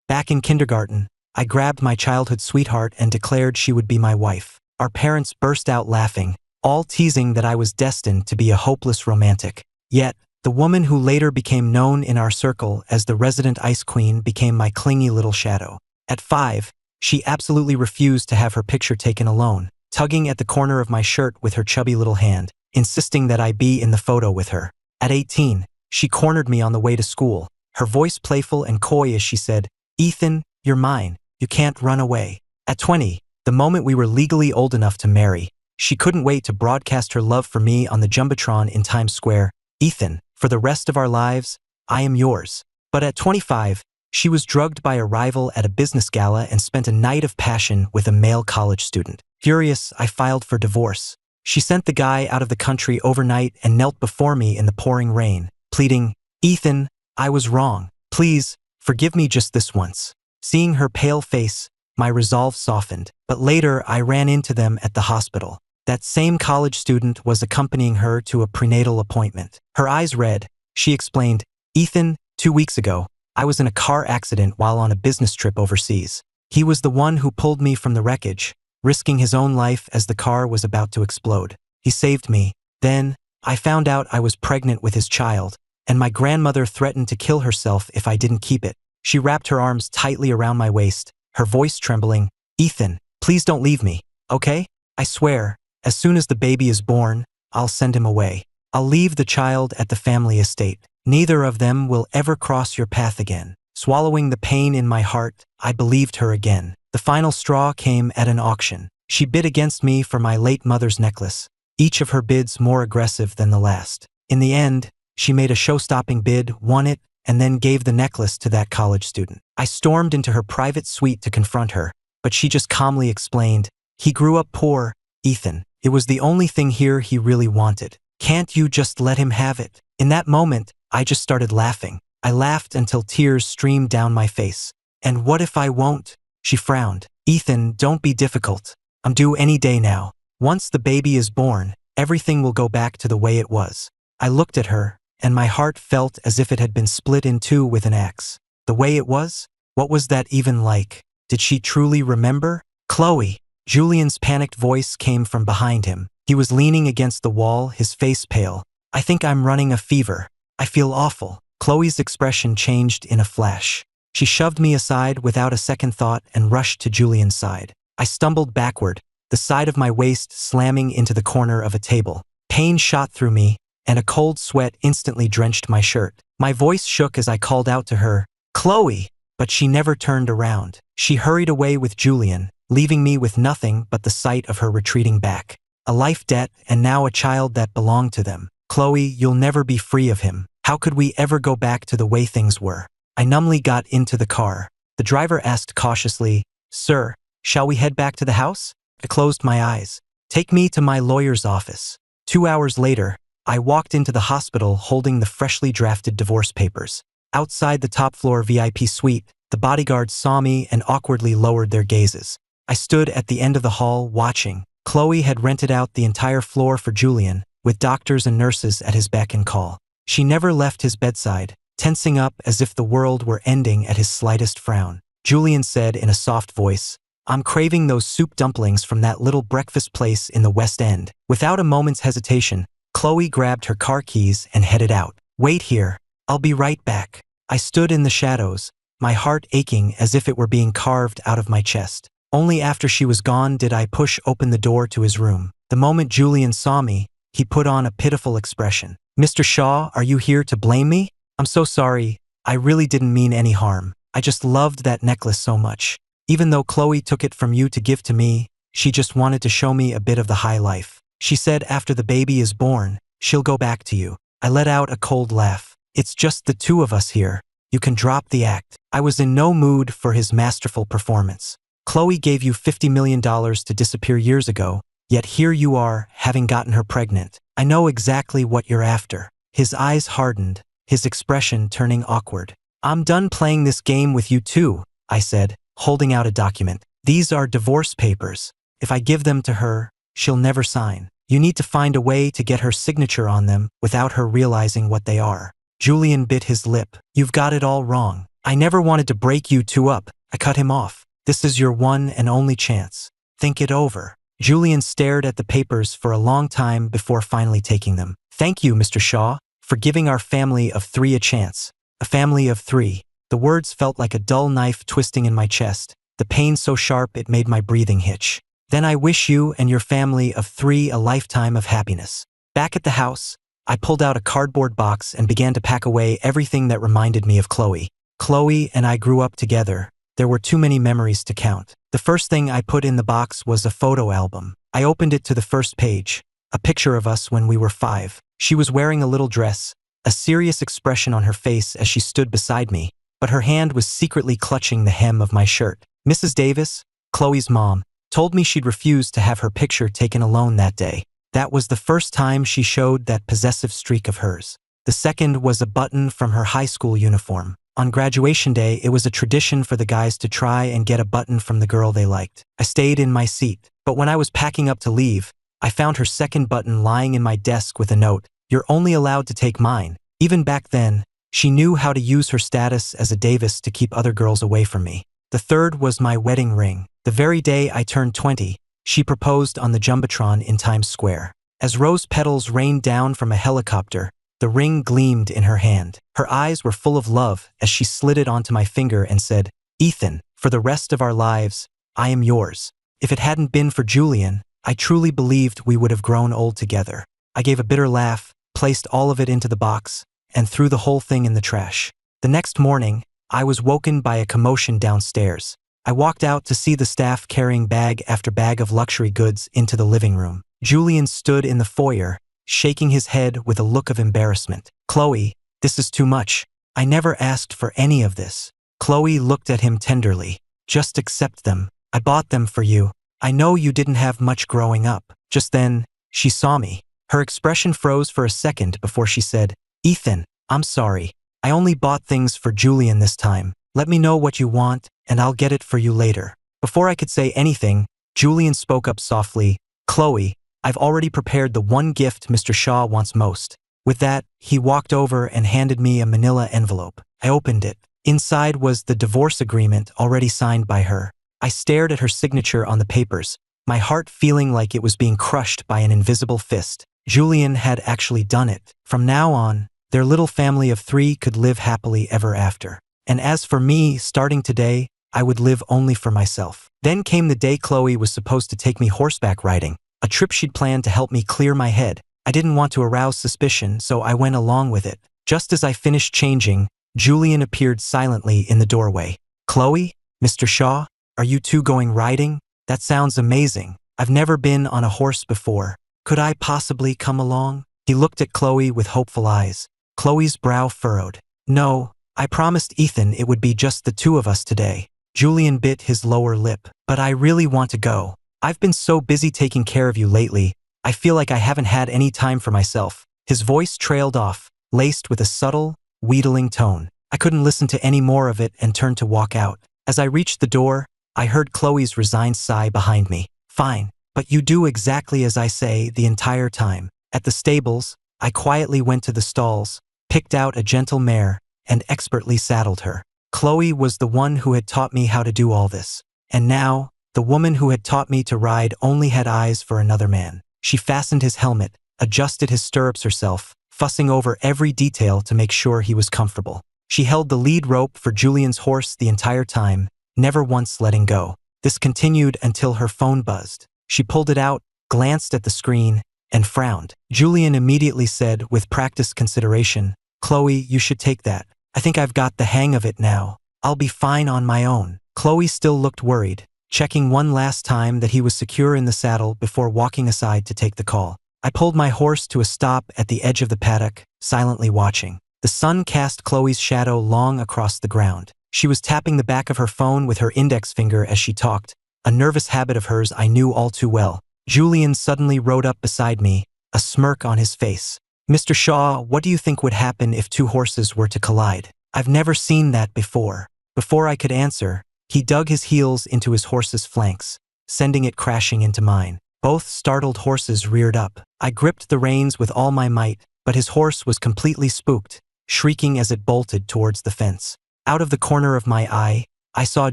Back in kindergarten, I grabbed my childhood sweetheart and declared she would be my wife. Our parents burst out laughing, all teasing that I was destined to be a hopeless romantic. Yet, the woman who later became known in our circle as the resident ice queen became my clingy little shadow. At 5, she absolutely refused to have her picture taken alone, tugging at the corner of my shirt with her chubby little hand, insisting that I be in the photo with her. At 18, she cornered me on the way to school, her voice playful and coy as she said, "Ethan, you're mine. You can't run away." At 20, the moment we were legally old enough to marry, she couldn't wait to broadcast her love for me on the Jumbotron in Times Square. "Ethan, for the rest of our lives, I am yours." But at 25, she was drugged by a rival at a business gala and spent a night of passion with a male college student. Furious, I filed for divorce. She sent the guy out of the country overnight and knelt before me in the pouring rain, pleading, "Ethan, I was wrong. Please, forgive me just this once." Seeing her pale face, my resolve softened, but later I ran into them at the hospital. That same college student was accompanying her to a prenatal appointment. Her eyes red, she explained, "Ethan, 2 weeks ago, I was in a car accident while on a business trip overseas. He was the one who pulled me from the wreckage, risking his own life as the car was about to explode. He saved me. Then, I found out I was pregnant with his child, and my grandmother threatened to kill herself if I didn't keep it." She wrapped her arms tightly around my waist, her voice trembling. "Ethan, please don't leave me, okay? I swear, as soon as the baby is born, I'll send him away. I'll leave the child at the family estate. Neither of them will ever cross your path again." Swallowing the pain in my heart, I believed her again. The final straw came at an auction. She bid against me for my late mother's necklace, each of her bids more aggressive than the last. In the end, she made a show-stopping bid, won it, and then gave the necklace to that college student. I stormed into her private suite to confront her, but she just calmly explained, "He grew up poor, Ethan. It was the only thing here he really wanted. Can't you just let him have it?" In that moment, I just started laughing. I laughed until tears streamed down my face. "And what if I won't?" She frowned. "Ethan, don't be difficult. I'm due any day now. Once the baby is born, everything will go back to the way it was." I looked at her, and my heart felt as if it had been split in two with an axe. The way it was? What was that even like? Did she truly remember? "Chloe!" Julian's panicked voice came from behind him. He was leaning against the wall, his face pale. "I think I'm running a fever. I feel awful." Chloe's expression changed in a flash. She shoved me aside without a second thought and rushed to Julian's side. I stumbled backward, the side of my waist slamming into the corner of a table. Pain shot through me, and a cold sweat instantly drenched my shirt. My voice shook as I called out to her, "Chloe!" But she never turned around. She hurried away with Julian, leaving me with nothing but the sight of her retreating back. A life debt and now a child that belonged to them. "Chloe, you'll never be free of him. How could we ever go back to the way things were?" I numbly got into the car. The driver asked cautiously, "Sir, shall we head back to the house?" I closed my eyes. "Take me to my lawyer's office." 2 hours later, I walked into the hospital holding the freshly drafted divorce papers. Outside the top-floor VIP suite, the bodyguards saw me and awkwardly lowered their gazes. I stood at the end of the hall watching. Chloe had rented out the entire floor for Julian, with doctors and nurses at his beck and call. She never left his bedside, tensing up as if the world were ending at his slightest frown. Julian said in a soft voice, "I'm craving those soup dumplings from that little breakfast place in the West End." Without a moment's hesitation, Chloe grabbed her car keys and headed out. "Wait here. I'll be right back." I stood in the shadows, my heart aching as if it were being carved out of my chest. Only after she was gone did I push open the door to his room. The moment Julian saw me, he put on a pitiful expression. "Mr. Shaw, are you here to blame me?" "I'm so sorry. I really didn't mean any harm. I just loved that necklace so much. Even though Chloe took it from you to give to me, she just wanted to show me a bit of the high life. She said after the baby is born, she'll go back to you." I let out a cold laugh. "It's just the two of us here. You can drop the act." I was in no mood for his masterful performance. "Chloe gave you $50 million to disappear years ago, yet here you are, having gotten her pregnant. I know exactly what you're after." His eyes hardened, his expression turning awkward. "I'm done playing this game with you too," I said, holding out a document. "These are divorce papers. If I give them to her, she'll never sign. You need to find a way to get her signature on them without her realizing what they are." Julian bit his lip. "You've got it all wrong. I never wanted to break you two up. I cut him off. This is your one and only chance. Think it over. Julian stared at the papers for a long time before finally taking them. Thank you, Mr. Shaw, for giving our family of three a chance. A family of three. The words felt like a dull knife twisting in my chest, the pain so sharp it made my breathing hitch. Then I wish you and your family of three a lifetime of happiness. Back at the house, I pulled out a cardboard box and began to pack away everything that reminded me of Chloe. Chloe and I grew up together. There were too many memories to count. The first thing I put in the box was a photo album. I opened it to the first page, a picture of us when we were 5. She was wearing a little dress, a serious expression on her face as she stood beside me, but her hand was secretly clutching the hem of my shirt. Mrs. Davis, Chloe's mom, told me she'd refused to have her picture taken alone that day. That was the first time she showed that possessive streak of hers. The second was a button from her high school uniform. On graduation day, it was a tradition for the guys to try and get a button from the girl they liked. I stayed in my seat, but when I was packing up to leave, I found her second button lying in my desk with a note. You're only allowed to take mine. Even back then, she knew how to use her status as a Davis to keep other girls away from me. The third was my wedding ring. The very day I turned 20, she proposed on the Jumbotron in Times Square. As rose petals rained down from a helicopter, the ring gleamed in her hand. Her eyes were full of love as she slid it onto my finger and said, Ethan, for the rest of our lives, I am yours. If it hadn't been for Julian, I truly believed we would have grown old together. I gave a bitter laugh, placed all of it into the box, and threw the whole thing in the trash. The next morning, I was woken by a commotion downstairs. I walked out to see the staff carrying bag after bag of luxury goods into the living room. Julian stood in the foyer, shaking his head with a look of embarrassment. Chloe, this is too much. I never asked for any of this. Chloe looked at him tenderly. Just accept them. I bought them for you. I know you didn't have much growing up. Just then, she saw me. Her expression froze for a second before she said, Ethan, I'm sorry. I only bought things for Julian this time. Let me know what you want, and I'll get it for you later. Before I could say anything, Julian spoke up softly. Chloe, I've already prepared the one gift Mr. Shaw wants most. With that, he walked over and handed me a manila envelope. I opened it. Inside was the divorce agreement already signed by her. I stared at her signature on the papers, my heart feeling like it was being crushed by an invisible fist. Julian had actually done it. From now on, their little family of 3 could live happily ever after. And as for me, starting today, I would live only for myself. Then came the day Chloe was supposed to take me horseback riding, a trip she'd planned to help me clear my head. I didn't want to arouse suspicion, so I went along with it. Just as I finished changing, Julian appeared silently in the doorway. Chloe? Mr. Shaw? Are you two going riding? That sounds amazing. I've never been on a horse before. Could I possibly come along? He looked at Chloe with hopeful eyes. Chloe's brow furrowed. No, I promised Ethan it would be just the 2 of us today. Julian bit his lower lip. But I really want to go. I've been so busy taking care of you lately, I feel like I haven't had any time for myself. His voice trailed off, laced with a subtle, wheedling tone. I couldn't listen to any more of it and turned to walk out. As I reached the door, I heard Chloe's resigned sigh behind me. Fine, but you do exactly as I say the entire time. At the stables, I quietly went to the stalls, picked out a gentle mare, and expertly saddled her. Chloe was the one who had taught me how to do all this. And now, the woman who had taught me to ride only had eyes for another man. She fastened his helmet, adjusted his stirrups herself, fussing over every detail to make sure he was comfortable. She held the lead rope for Julian's horse the entire time, never once letting go. This continued until her phone buzzed. She pulled it out, glanced at the screen, and frowned. Julian immediately said, with practiced consideration, Chloe, you should take that. I think I've got the hang of it now. I'll be fine on my own. Chloe still looked worried, checking one last time that he was secure in the saddle before walking aside to take the call. I pulled my horse to a stop at the edge of the paddock, silently watching. The sun cast Chloe's shadow long across the ground. She was tapping the back of her phone with her index finger as she talked, a nervous habit of hers I knew all too well. Julian suddenly rode up beside me, a smirk on his face. Mr. Shaw, what do you think would happen if 2 horses were to collide? I've never seen that before. Before I could answer, he dug his heels into his horse's flanks, sending it crashing into mine. Both startled horses reared up. I gripped the reins with all my might, but his horse was completely spooked, shrieking as it bolted towards the fence. Out of the corner of my eye, I saw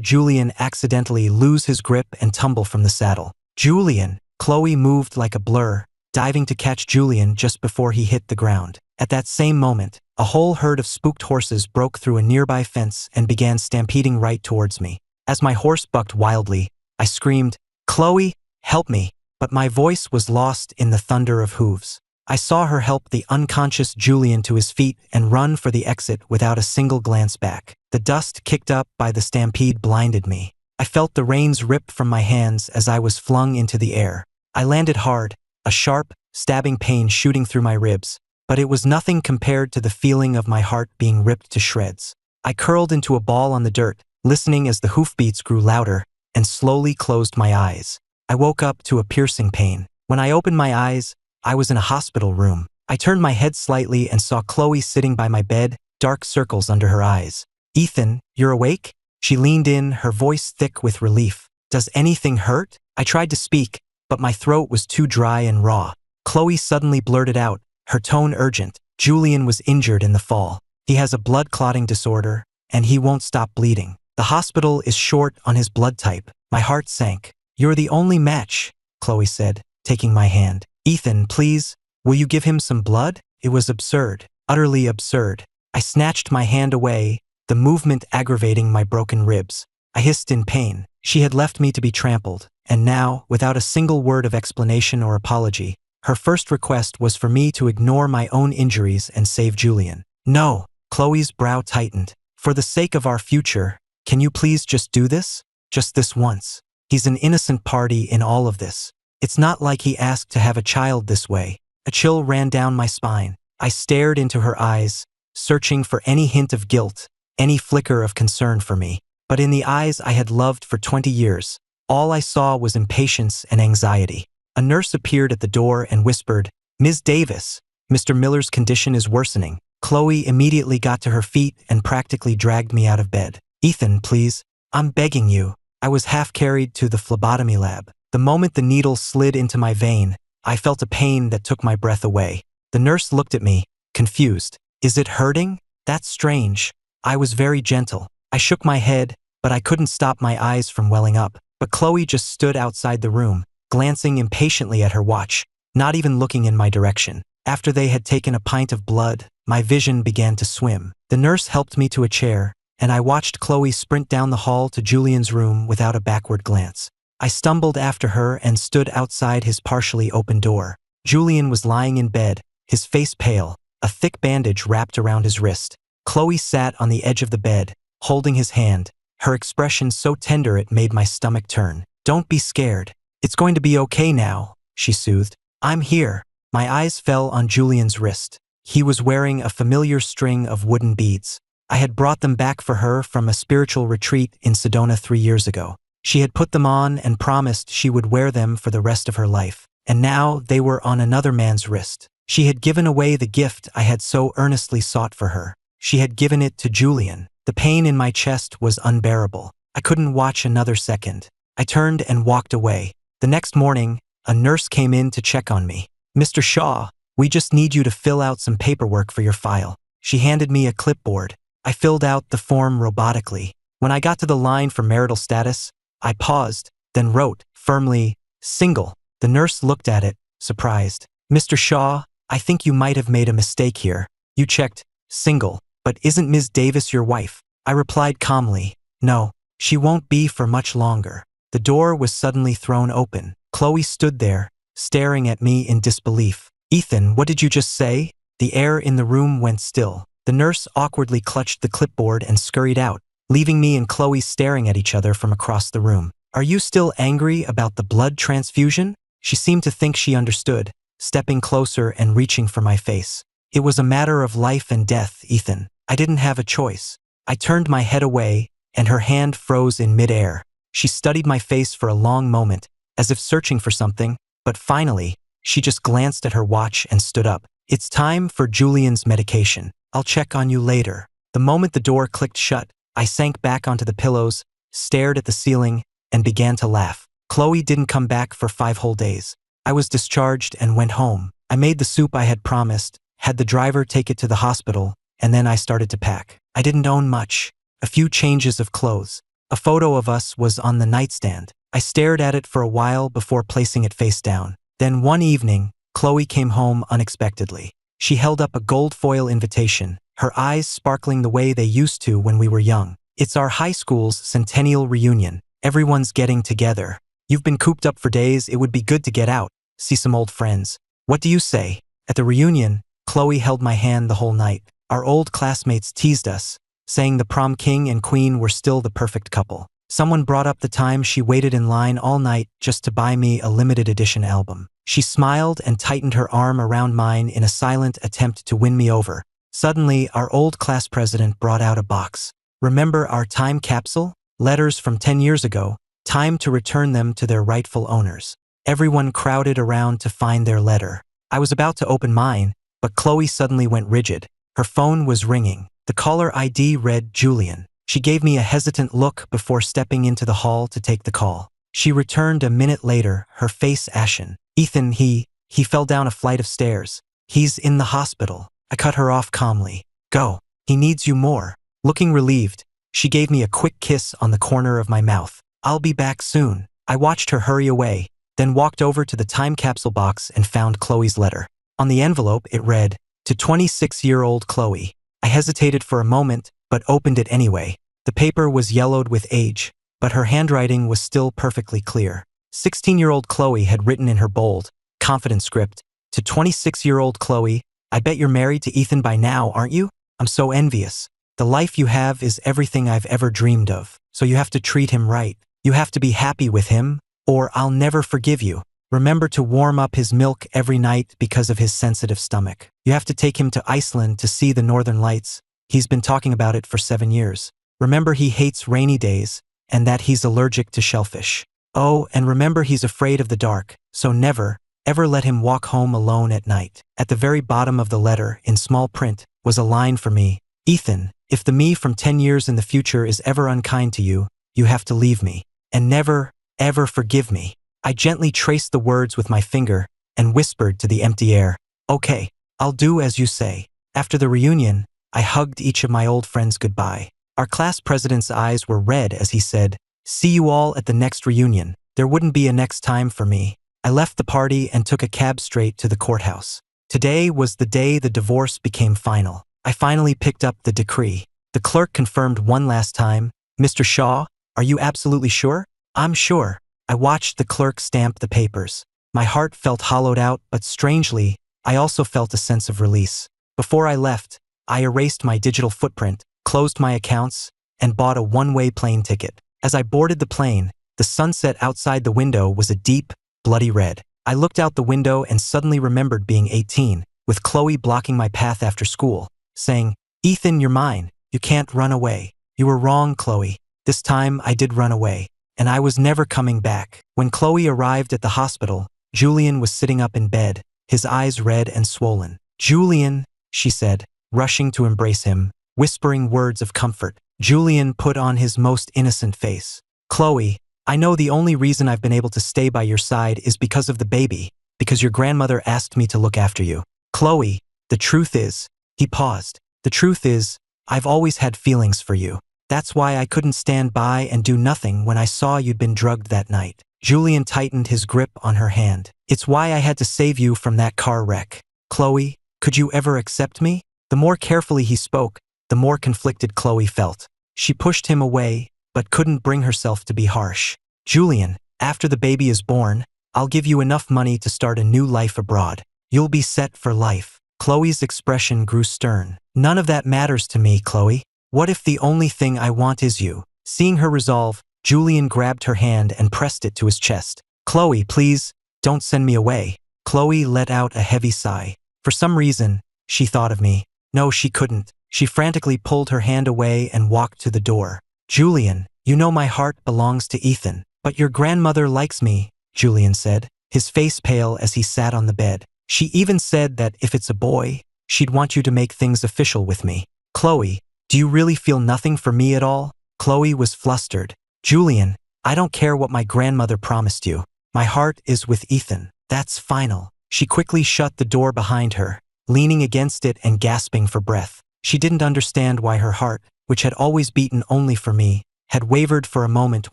Julian accidentally lose his grip and tumble from the saddle. Julian! Chloe moved like a blur, diving to catch Julian just before he hit the ground. At that same moment, a whole herd of spooked horses broke through a nearby fence and began stampeding right towards me. As my horse bucked wildly, I screamed, "Chloe, help me!" But my voice was lost in the thunder of hooves. I saw her help the unconscious Julian to his feet and run for the exit without a single glance back. The dust kicked up by the stampede blinded me. I felt the reins rip from my hands as I was flung into the air. I landed hard, a sharp, stabbing pain shooting through my ribs, but it was nothing compared to the feeling of my heart being ripped to shreds. I curled into a ball on the dirt, listening as the hoofbeats grew louder, and slowly closed my eyes. I woke up to a piercing pain. When I opened my eyes, I was in a hospital room. I turned my head slightly and saw Chloe sitting by my bed, dark circles under her eyes. "Ethan, you're awake?" She leaned in, her voice thick with relief. "Does anything hurt?" I tried to speak, but my throat was too dry and raw. Chloe suddenly blurted out, her tone urgent. "Julian was injured in the fall. He has a blood clotting disorder, and he won't stop bleeding. The hospital is short on his blood type." My heart sank. "You're the only match," Chloe said, taking my hand. "Ethan, please, will you give him some blood?" It was absurd, utterly absurd. I snatched my hand away, the movement aggravating my broken ribs. I hissed in pain. She had left me to be trampled, and now, without a single word of explanation or apology, her first request was for me to ignore my own injuries and save Julian. "No," Chloe's brow tightened. "For the sake of our future, can you please just do this? Just this once. He's an innocent party in all of this. It's not like he asked to have a child this way." A chill ran down my spine. I stared into her eyes, searching for any hint of guilt, any flicker of concern for me. But in the eyes I had loved for 20 years, all I saw was impatience and anxiety. A nurse appeared at the door and whispered, "Ms. Davis, Mr. Miller's condition is worsening." Chloe immediately got to her feet and practically dragged me out of bed. "Ethan, please, I'm begging you." I was half carried to the phlebotomy lab. The moment the needle slid into my vein, I felt a pain that took my breath away. The nurse looked at me, confused. "Is it hurting? That's strange." I was very gentle. I shook my head, but I couldn't stop my eyes from welling up. But Chloe just stood outside the room, glancing impatiently at her watch, not even looking in my direction. After they had taken a pint of blood, my vision began to swim. The nurse helped me to a chair, and I watched Chloe sprint down the hall to Julian's room without a backward glance. I stumbled after her and stood outside his partially open door. Julian was lying in bed, his face pale, a thick bandage wrapped around his wrist. Chloe sat on the edge of the bed, holding his hand, her expression so tender it made my stomach turn. "Don't be scared. It's going to be okay now," she soothed. "I'm here." My eyes fell on Julian's wrist. He was wearing a familiar string of wooden beads. I had brought them back for her from a spiritual retreat in Sedona 3 years ago. She had put them on and promised she would wear them for the rest of her life. And now they were on another man's wrist. She had given away the gift I had so earnestly sought for her. She had given it to Julian. The pain in my chest was unbearable. I couldn't watch another second. I turned and walked away. The next morning, a nurse came in to check on me. "Mr. Shaw, we just need you to fill out some paperwork for your file." She handed me a clipboard. I filled out the form robotically. When I got to the line for marital status, I paused, then wrote, firmly, "Single." The nurse looked at it, surprised. "Mr. Shaw, I think you might have made a mistake here. You checked, single, but isn't Ms. Davis your wife?" I replied calmly, "No, she won't be for much longer." The door was suddenly thrown open. Chloe stood there, staring at me in disbelief. "Ethan, what did you just say?" The air in the room went still. The nurse awkwardly clutched the clipboard and scurried out, leaving me and Chloe staring at each other from across the room. "Are you still angry about the blood transfusion?" She seemed to think she understood, stepping closer and reaching for my face. "It was a matter of life and death, Ethan. I didn't have a choice." I turned my head away, and her hand froze in midair. She studied my face for a long moment, as if searching for something, but finally, she just glanced at her watch and stood up. "It's time for Julian's medication. I'll check on you later." The moment the door clicked shut, I sank back onto the pillows, stared at the ceiling, and began to laugh. Chloe didn't come back for 5 whole days. I was discharged and went home. I made the soup I had promised, had the driver take it to the hospital, and then I started to pack. I didn't own much. a few changes of clothes. A photo of us was on the nightstand. I stared at it for a while before placing it face down. Then one evening, Chloe came home unexpectedly. She held up a gold foil invitation, her eyes sparkling the way they used to when we were young. It's our high school's centennial reunion. Everyone's getting together. You've been cooped up for days, it would be good to get out, see some old friends. What do you say? At the reunion, Chloe held my hand the whole night. Our old classmates teased us, saying the prom king and queen were still the perfect couple. Someone brought up the time she waited in line all night just to buy me a limited edition album. She smiled and tightened her arm around mine in a silent attempt to win me over. Suddenly, our old class president brought out a box. Remember our time capsule? Letters from 10 years ago. Time to return them to their rightful owners. Everyone crowded around to find their letter. I was about to open mine, but Chloe suddenly went rigid. Her phone was ringing. The caller ID read Julian. She gave me a hesitant look before stepping into the hall to take the call. She returned a minute later, her face ashen. Ethan, he fell down a flight of stairs. He's in the hospital. I cut her off calmly. Go. He needs you more. Looking relieved, she gave me a quick kiss on the corner of my mouth. I'll be back soon. I watched her hurry away, then walked over to the time capsule box and found Chloe's letter. On the envelope, it read, "To 26-year-old Chloe." I hesitated for a moment, but opened it anyway. The paper was yellowed with age, but her handwriting was still perfectly clear. 16-year-old Chloe had written in her bold, confident script, "To 26-year-old Chloe, I bet you're married to Ethan by now, aren't you? I'm so envious. The life you have is everything I've ever dreamed of, so you have to treat him right. You have to be happy with him, or I'll never forgive you. Remember to warm up his milk every night because of his sensitive stomach. You have to take him to Iceland to see the northern lights. He's been talking about it for 7 years. Remember he hates rainy days, and that he's allergic to shellfish. Oh, and remember he's afraid of the dark, so never, ever let him walk home alone at night." At the very bottom of the letter, in small print, was a line for me. "Ethan, if the me from 10 years in the future is ever unkind to you, you have to leave me. And never, ever forgive me." I gently traced the words with my finger and whispered to the empty air, "Okay, I'll do as you say." After the reunion, I hugged each of my old friends goodbye. Our class president's eyes were red as he said, "See you all at the next reunion." There wouldn't be a next time for me. I left the party and took a cab straight to the courthouse. Today was the day the divorce became final. I finally picked up the decree. The clerk confirmed one last time, "Mr. Shaw, are you absolutely sure?" "I'm sure." I watched the clerk stamp the papers. My heart felt hollowed out, but strangely, I also felt a sense of release. Before I left, I erased my digital footprint, closed my accounts, and bought a one-way plane ticket. As I boarded the plane, the sunset outside the window was a deep, bloody red. I looked out the window and suddenly remembered being 18, with Chloe blocking my path after school, saying, "Ethan, you're mine. You can't run away." "You were wrong, Chloe. This time I did run away, and I was never coming back." When Chloe arrived at the hospital, Julian was sitting up in bed, his eyes red and swollen. "Julian," she said, rushing to embrace him, whispering words of comfort. Julian put on his most innocent face. "Chloe, I know the only reason I've been able to stay by your side is because of the baby, because your grandmother asked me to look after you. Chloe, the truth is," he paused, "the truth is, I've always had feelings for you. That's why I couldn't stand by and do nothing when I saw you'd been drugged that night." Julian tightened his grip on her hand. "It's why I had to save you from that car wreck. Chloe, could you ever accept me?" The more carefully he spoke, the more conflicted Chloe felt. She pushed him away, but couldn't bring herself to be harsh. "Julian, after the baby is born, I'll give you enough money to start a new life abroad. You'll be set for life." Chloe's expression grew stern. "None of that matters to me, Chloe. What if the only thing I want is you?" Seeing her resolve, Julian grabbed her hand and pressed it to his chest. "Chloe, please, don't send me away." Chloe let out a heavy sigh. For some reason, she thought of me. No, she couldn't. She frantically pulled her hand away and walked to the door. "Julian, you know my heart belongs to Ethan. But your grandmother likes me," Julian said, his face pale as he sat on the bed. "She even said that if it's a boy, she'd want you to make things official with me." "Chloe, do you really feel nothing for me at all?" Chloe was flustered. "Julian, I don't care what my grandmother promised you. My heart is with Ethan. That's final." She quickly shut the door behind her, leaning against it and gasping for breath. She didn't understand why her heart, which had always beaten only for me, had wavered for a moment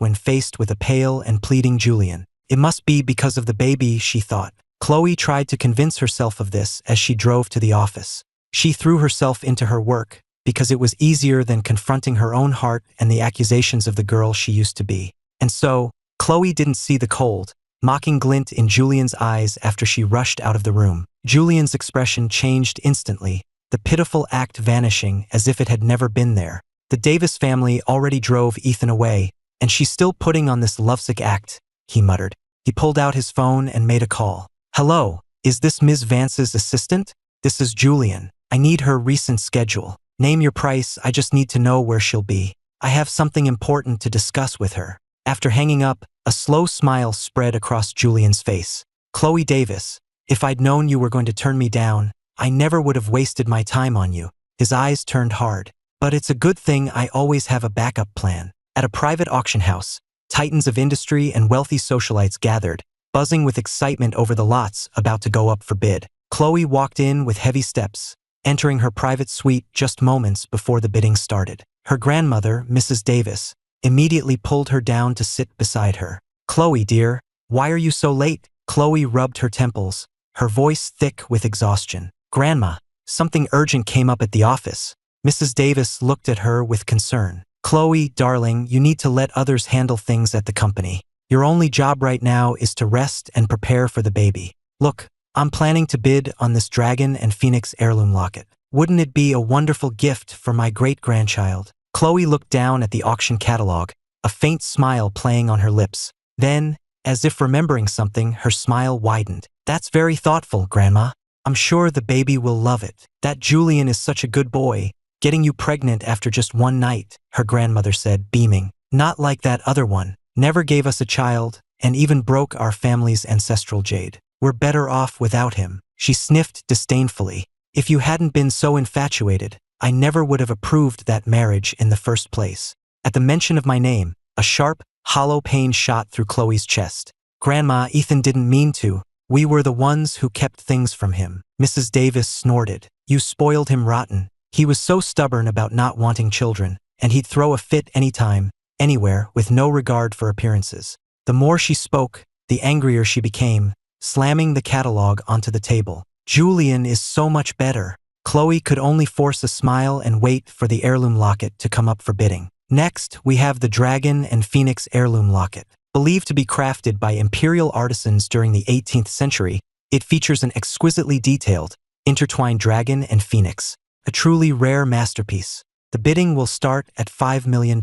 when faced with a pale and pleading Julian. It must be because of the baby, she thought. Chloe tried to convince herself of this as she drove to the office. She threw herself into her work because it was easier than confronting her own heart and the accusations of the girl she used to be. And so, Chloe didn't see the cold, mocking glint in Julian's eyes after she rushed out of the room. Julian's expression changed instantly, the pitiful act vanishing as if it had never been there. The Davis family already drove Ethan away, and she's still putting on this lovesick act, he muttered. He pulled out his phone and made a call. Hello, is this Ms. Vance's assistant? This is Julian. I need her recent schedule. Name your price, I just need to know where she'll be. I have something important to discuss with her. After hanging up, a slow smile spread across Julian's face. Chloe Davis, if I'd known you were going to turn me down, I never would have wasted my time on you. His eyes turned hard. But it's a good thing I always have a backup plan. At a private auction house, titans of industry and wealthy socialites gathered, buzzing with excitement over the lots about to go up for bid. Chloe walked in with heavy steps, entering her private suite just moments before the bidding started. Her grandmother, Mrs. Davis, immediately pulled her down to sit beside her. Chloe, dear, why are you so late? Chloe rubbed her temples, her voice thick with exhaustion. Grandma, something urgent came up at the office. Mrs. Davis looked at her with concern. Chloe, darling, you need to let others handle things at the company. Your only job right now is to rest and prepare for the baby. Look, I'm planning to bid on this dragon and phoenix heirloom locket. Wouldn't it be a wonderful gift for my great-grandchild? Chloe looked down at the auction catalog, a faint smile playing on her lips. Then, as if remembering something, her smile widened. That's very thoughtful, Grandma. I'm sure the baby will love it. That Julian is such a good boy, getting you pregnant after just one night, her grandmother said, beaming. Not like that other one. Never gave us a child, and even broke our family's ancestral jade. We're better off without him. She sniffed disdainfully. If you hadn't been so infatuated, I never would have approved that marriage in the first place. At the mention of my name, a sharp, hollow pain shot through Chloe's chest. Grandma, Ethan didn't mean to. We were the ones who kept things from him. Mrs. Davis snorted. You spoiled him rotten. He was so stubborn about not wanting children, and he'd throw a fit anytime, anywhere, with no regard for appearances. The more she spoke, the angrier she became, slamming the catalog onto the table. Julian is so much better. Chloe could only force a smile and wait for the heirloom locket to come up for bidding. Next, we have the dragon and phoenix heirloom locket. Believed to be crafted by imperial artisans during the 18th century, it features an exquisitely detailed, intertwined dragon and phoenix, a truly rare masterpiece. The bidding will start at $5 million.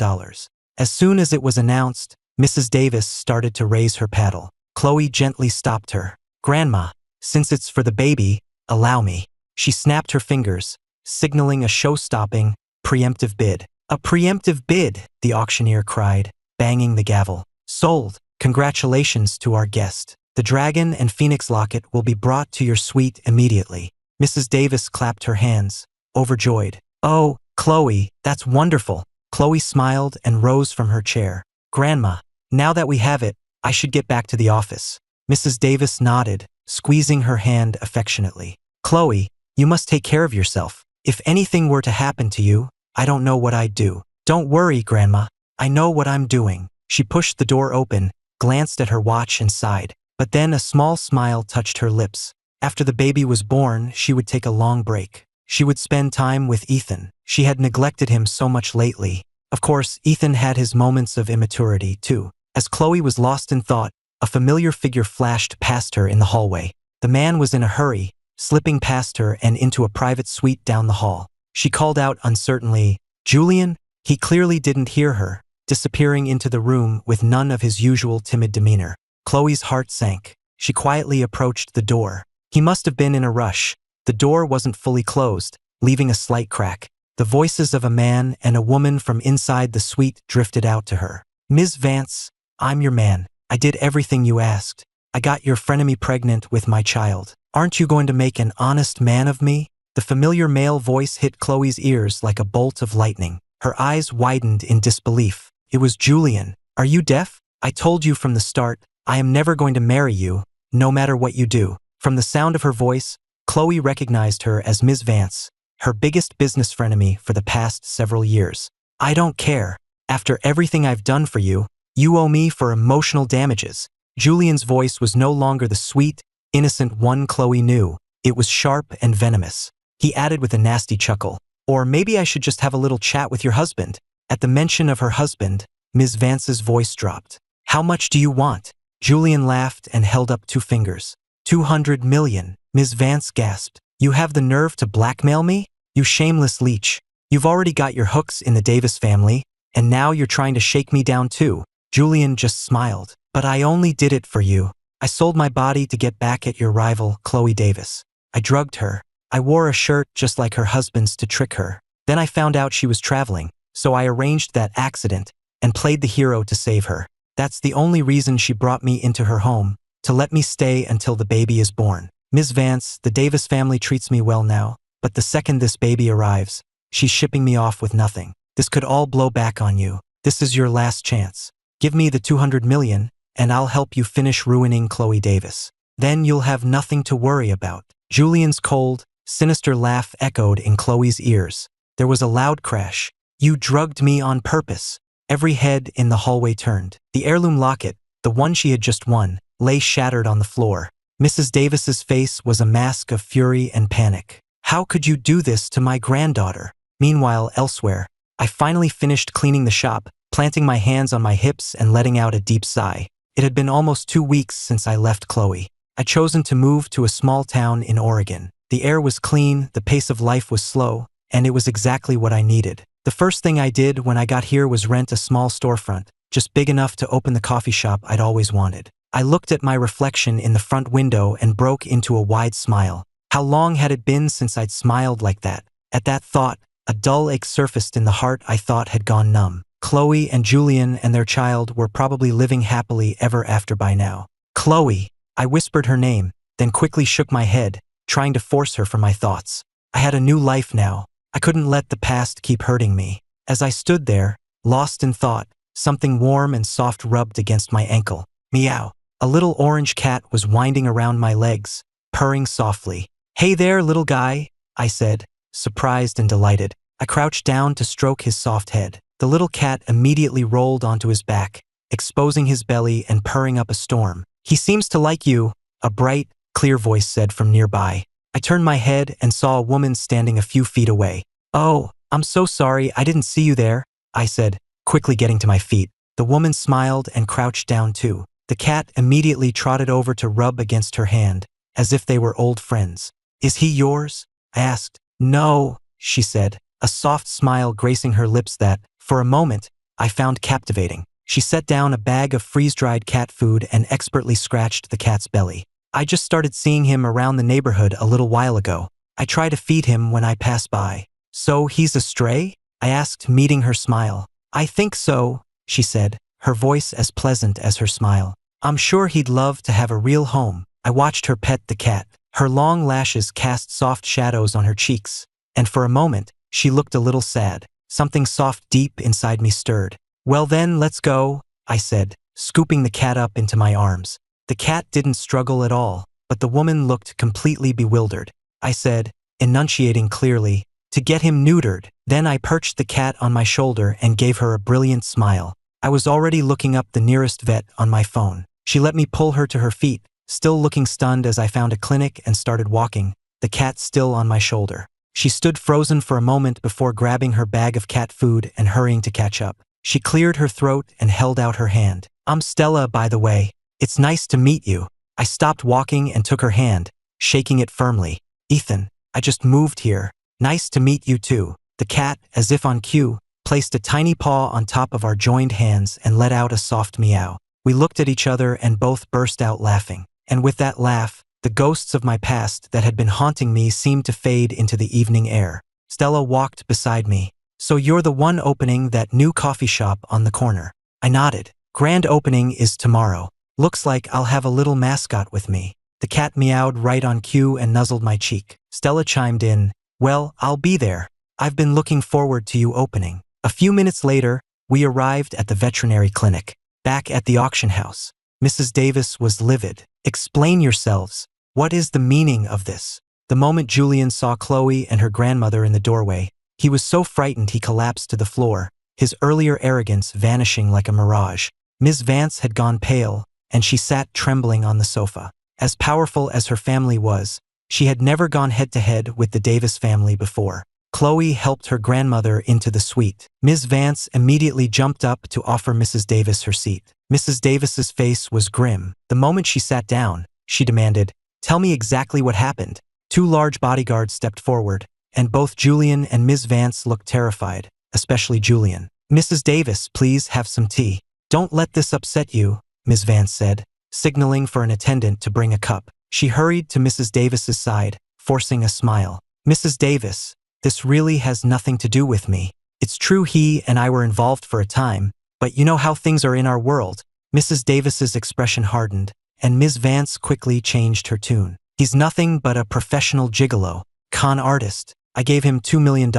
As soon as it was announced, Mrs. Davis started to raise her paddle. Chloe gently stopped her. Grandma, since it's for the baby, allow me. She snapped her fingers, signaling a show-stopping, preemptive bid. A preemptive bid, the auctioneer cried, banging the gavel. Sold. Congratulations to our guest. The dragon and phoenix locket will be brought to your suite immediately. Mrs. Davis clapped her hands, overjoyed. Oh, Chloe, that's wonderful. Chloe smiled and rose from her chair. Grandma, now that we have it, I should get back to the office. Mrs. Davis nodded, squeezing her hand affectionately. Chloe, you must take care of yourself. If anything were to happen to you, I don't know what I'd do. Don't worry, Grandma. I know what I'm doing. She pushed the door open, glanced at her watch and sighed. But then a small smile touched her lips. After the baby was born, she would take a long break. She would spend time with Ethan. She had neglected him so much lately. Of course, Ethan had his moments of immaturity, too. As Chloe was lost in thought, a familiar figure flashed past her in the hallway. The man was in a hurry, slipping past her and into a private suite down the hall. She called out uncertainly, Julian? He clearly didn't hear her, disappearing into the room with none of his usual timid demeanor. Chloe's heart sank. She quietly approached the door. He must have been in a rush. The door wasn't fully closed, leaving a slight crack. The voices of a man and a woman from inside the suite drifted out to her. Ms. Vance, I'm your man. I did everything you asked. I got your frenemy pregnant with my child. Aren't you going to make an honest man of me? The familiar male voice hit Chloe's ears like a bolt of lightning. Her eyes widened in disbelief. It was Julian. Are you deaf? I told you from the start, I am never going to marry you, no matter what you do. From the sound of her voice, Chloe recognized her as Ms. Vance, her biggest business frenemy for the past several years. I don't care. After everything I've done for you, you owe me for emotional damages. Julian's voice was no longer the sweet, innocent one Chloe knew. It was sharp and venomous. He added with a nasty chuckle, or maybe I should just have a little chat with your husband. At the mention of her husband, Ms. Vance's voice dropped. How much do you want? Julian laughed and held up 2 fingers. 200 million, Ms. Vance gasped. You have the nerve to blackmail me? You shameless leech. You've already got your hooks in the Davis family, and now you're trying to shake me down too. Julian just smiled. But I only did it for you. I sold my body to get back at your rival, Chloe Davis. I drugged her. I wore a shirt just like her husband's to trick her. Then I found out she was traveling, so I arranged that accident and played the hero to save her. That's the only reason she brought me into her home, to let me stay until the baby is born. Ms. Vance, the Davis family treats me well now, but the second this baby arrives, she's shipping me off with nothing. This could all blow back on you. This is your last chance. Give me the 200 million, and I'll help you finish ruining Chloe Davis. Then you'll have nothing to worry about. Julian's cold, sinister laugh echoed in Chloe's ears. There was a loud crash. You drugged me on purpose. Every head in the hallway turned. The heirloom locket, the one she had just won, lay shattered on the floor. Mrs. Davis's face was a mask of fury and panic. How could you do this to my granddaughter? Meanwhile, elsewhere, I finally finished cleaning the shop, planting my hands on my hips and letting out a deep sigh. It had been almost 2 weeks since I left Chloe. I'd chosen to move to a small town in Oregon. The air was clean, the pace of life was slow, and it was exactly what I needed. The first thing I did when I got here was rent a small storefront, just big enough to open the coffee shop I'd always wanted. I looked at my reflection in the front window and broke into a wide smile. How long had it been since I'd smiled like that? At that thought, a dull ache surfaced in the heart I thought had gone numb. Chloe and Julian and their child were probably living happily ever after by now. Chloe! I whispered her name, then quickly shook my head, trying to force her from my thoughts. I had a new life now. I couldn't let the past keep hurting me. As I stood there, lost in thought, something warm and soft rubbed against my ankle. Meow. A little orange cat was winding around my legs, purring softly. Hey there, little guy, I said, surprised and delighted. I crouched down to stroke his soft head. The little cat immediately rolled onto his back, exposing his belly and purring up a storm. He seems to like you, a bright, clear voice said from nearby. I turned my head and saw a woman standing a few feet away. Oh, I'm so sorry, I didn't see you there, I said, quickly getting to my feet. The woman smiled and crouched down too. The cat immediately trotted over to rub against her hand, as if they were old friends. Is he yours? I asked. No, she said, a soft smile gracing her lips that, for a moment, I found captivating. She set down a bag of freeze-dried cat food and expertly scratched the cat's belly. I just started seeing him around the neighborhood a little while ago. I try to feed him when I pass by. So he's a stray? I asked, meeting her smile. I think so, she said, her voice as pleasant as her smile. I'm sure he'd love to have a real home. I watched her pet the cat. Her long lashes cast soft shadows on her cheeks, and for a moment, she looked a little sad. Something soft deep inside me stirred. Well then, let's go, I said, scooping the cat up into my arms. The cat didn't struggle at all, but the woman looked completely bewildered. I said, enunciating clearly, to get him neutered. Then I perched the cat on my shoulder and gave her a brilliant smile. I was already looking up the nearest vet on my phone. She let me pull her to her feet, still looking stunned as I found a clinic and started walking, the cat still on my shoulder. She stood frozen for a moment before grabbing her bag of cat food and hurrying to catch up. She cleared her throat and held out her hand. I'm Stella, by the way. It's nice to meet you. I stopped walking and took her hand, shaking it firmly. Ethan, I just moved here. Nice to meet you too. The cat, as if on cue, placed a tiny paw on top of our joined hands and let out a soft meow. We looked at each other and both burst out laughing. And with that laugh, the ghosts of my past that had been haunting me seemed to fade into the evening air. Stella walked beside me. So you're the one opening that new coffee shop on the corner. I nodded. Grand opening is tomorrow. Looks like I'll have a little mascot with me. The cat meowed right on cue and nuzzled my cheek. Stella chimed in. Well, I'll be there. I've been looking forward to you opening. A few minutes later, we arrived at the veterinary clinic. Back at the auction house, Mrs. Davis was livid. Explain yourselves. What is the meaning of this? The moment Julian saw Chloe and her grandmother in the doorway, he was so frightened he collapsed to the floor, his earlier arrogance vanishing like a mirage. Ms. Vance had gone pale, and she sat trembling on the sofa. As powerful as her family was, she had never gone head-to-head with the Davis family before. Chloe helped her grandmother into the suite. Ms. Vance immediately jumped up to offer Mrs. Davis her seat. Mrs. Davis's face was grim. The moment she sat down, she demanded, "Tell me exactly what happened." Two large bodyguards stepped forward, and both Julian and Ms. Vance looked terrified, especially Julian. "Mrs. Davis, please have some tea." "Don't let this upset you," Ms. Vance said, signaling for an attendant to bring a cup. She hurried to Mrs. Davis's side, forcing a smile. "Mrs. Davis, this really has nothing to do with me. It's true he and I were involved for a time, but you know how things are in our world." Mrs. Davis's expression hardened, and Ms. Vance quickly changed her tune. "He's nothing but a professional gigolo, con artist. I gave him $2 million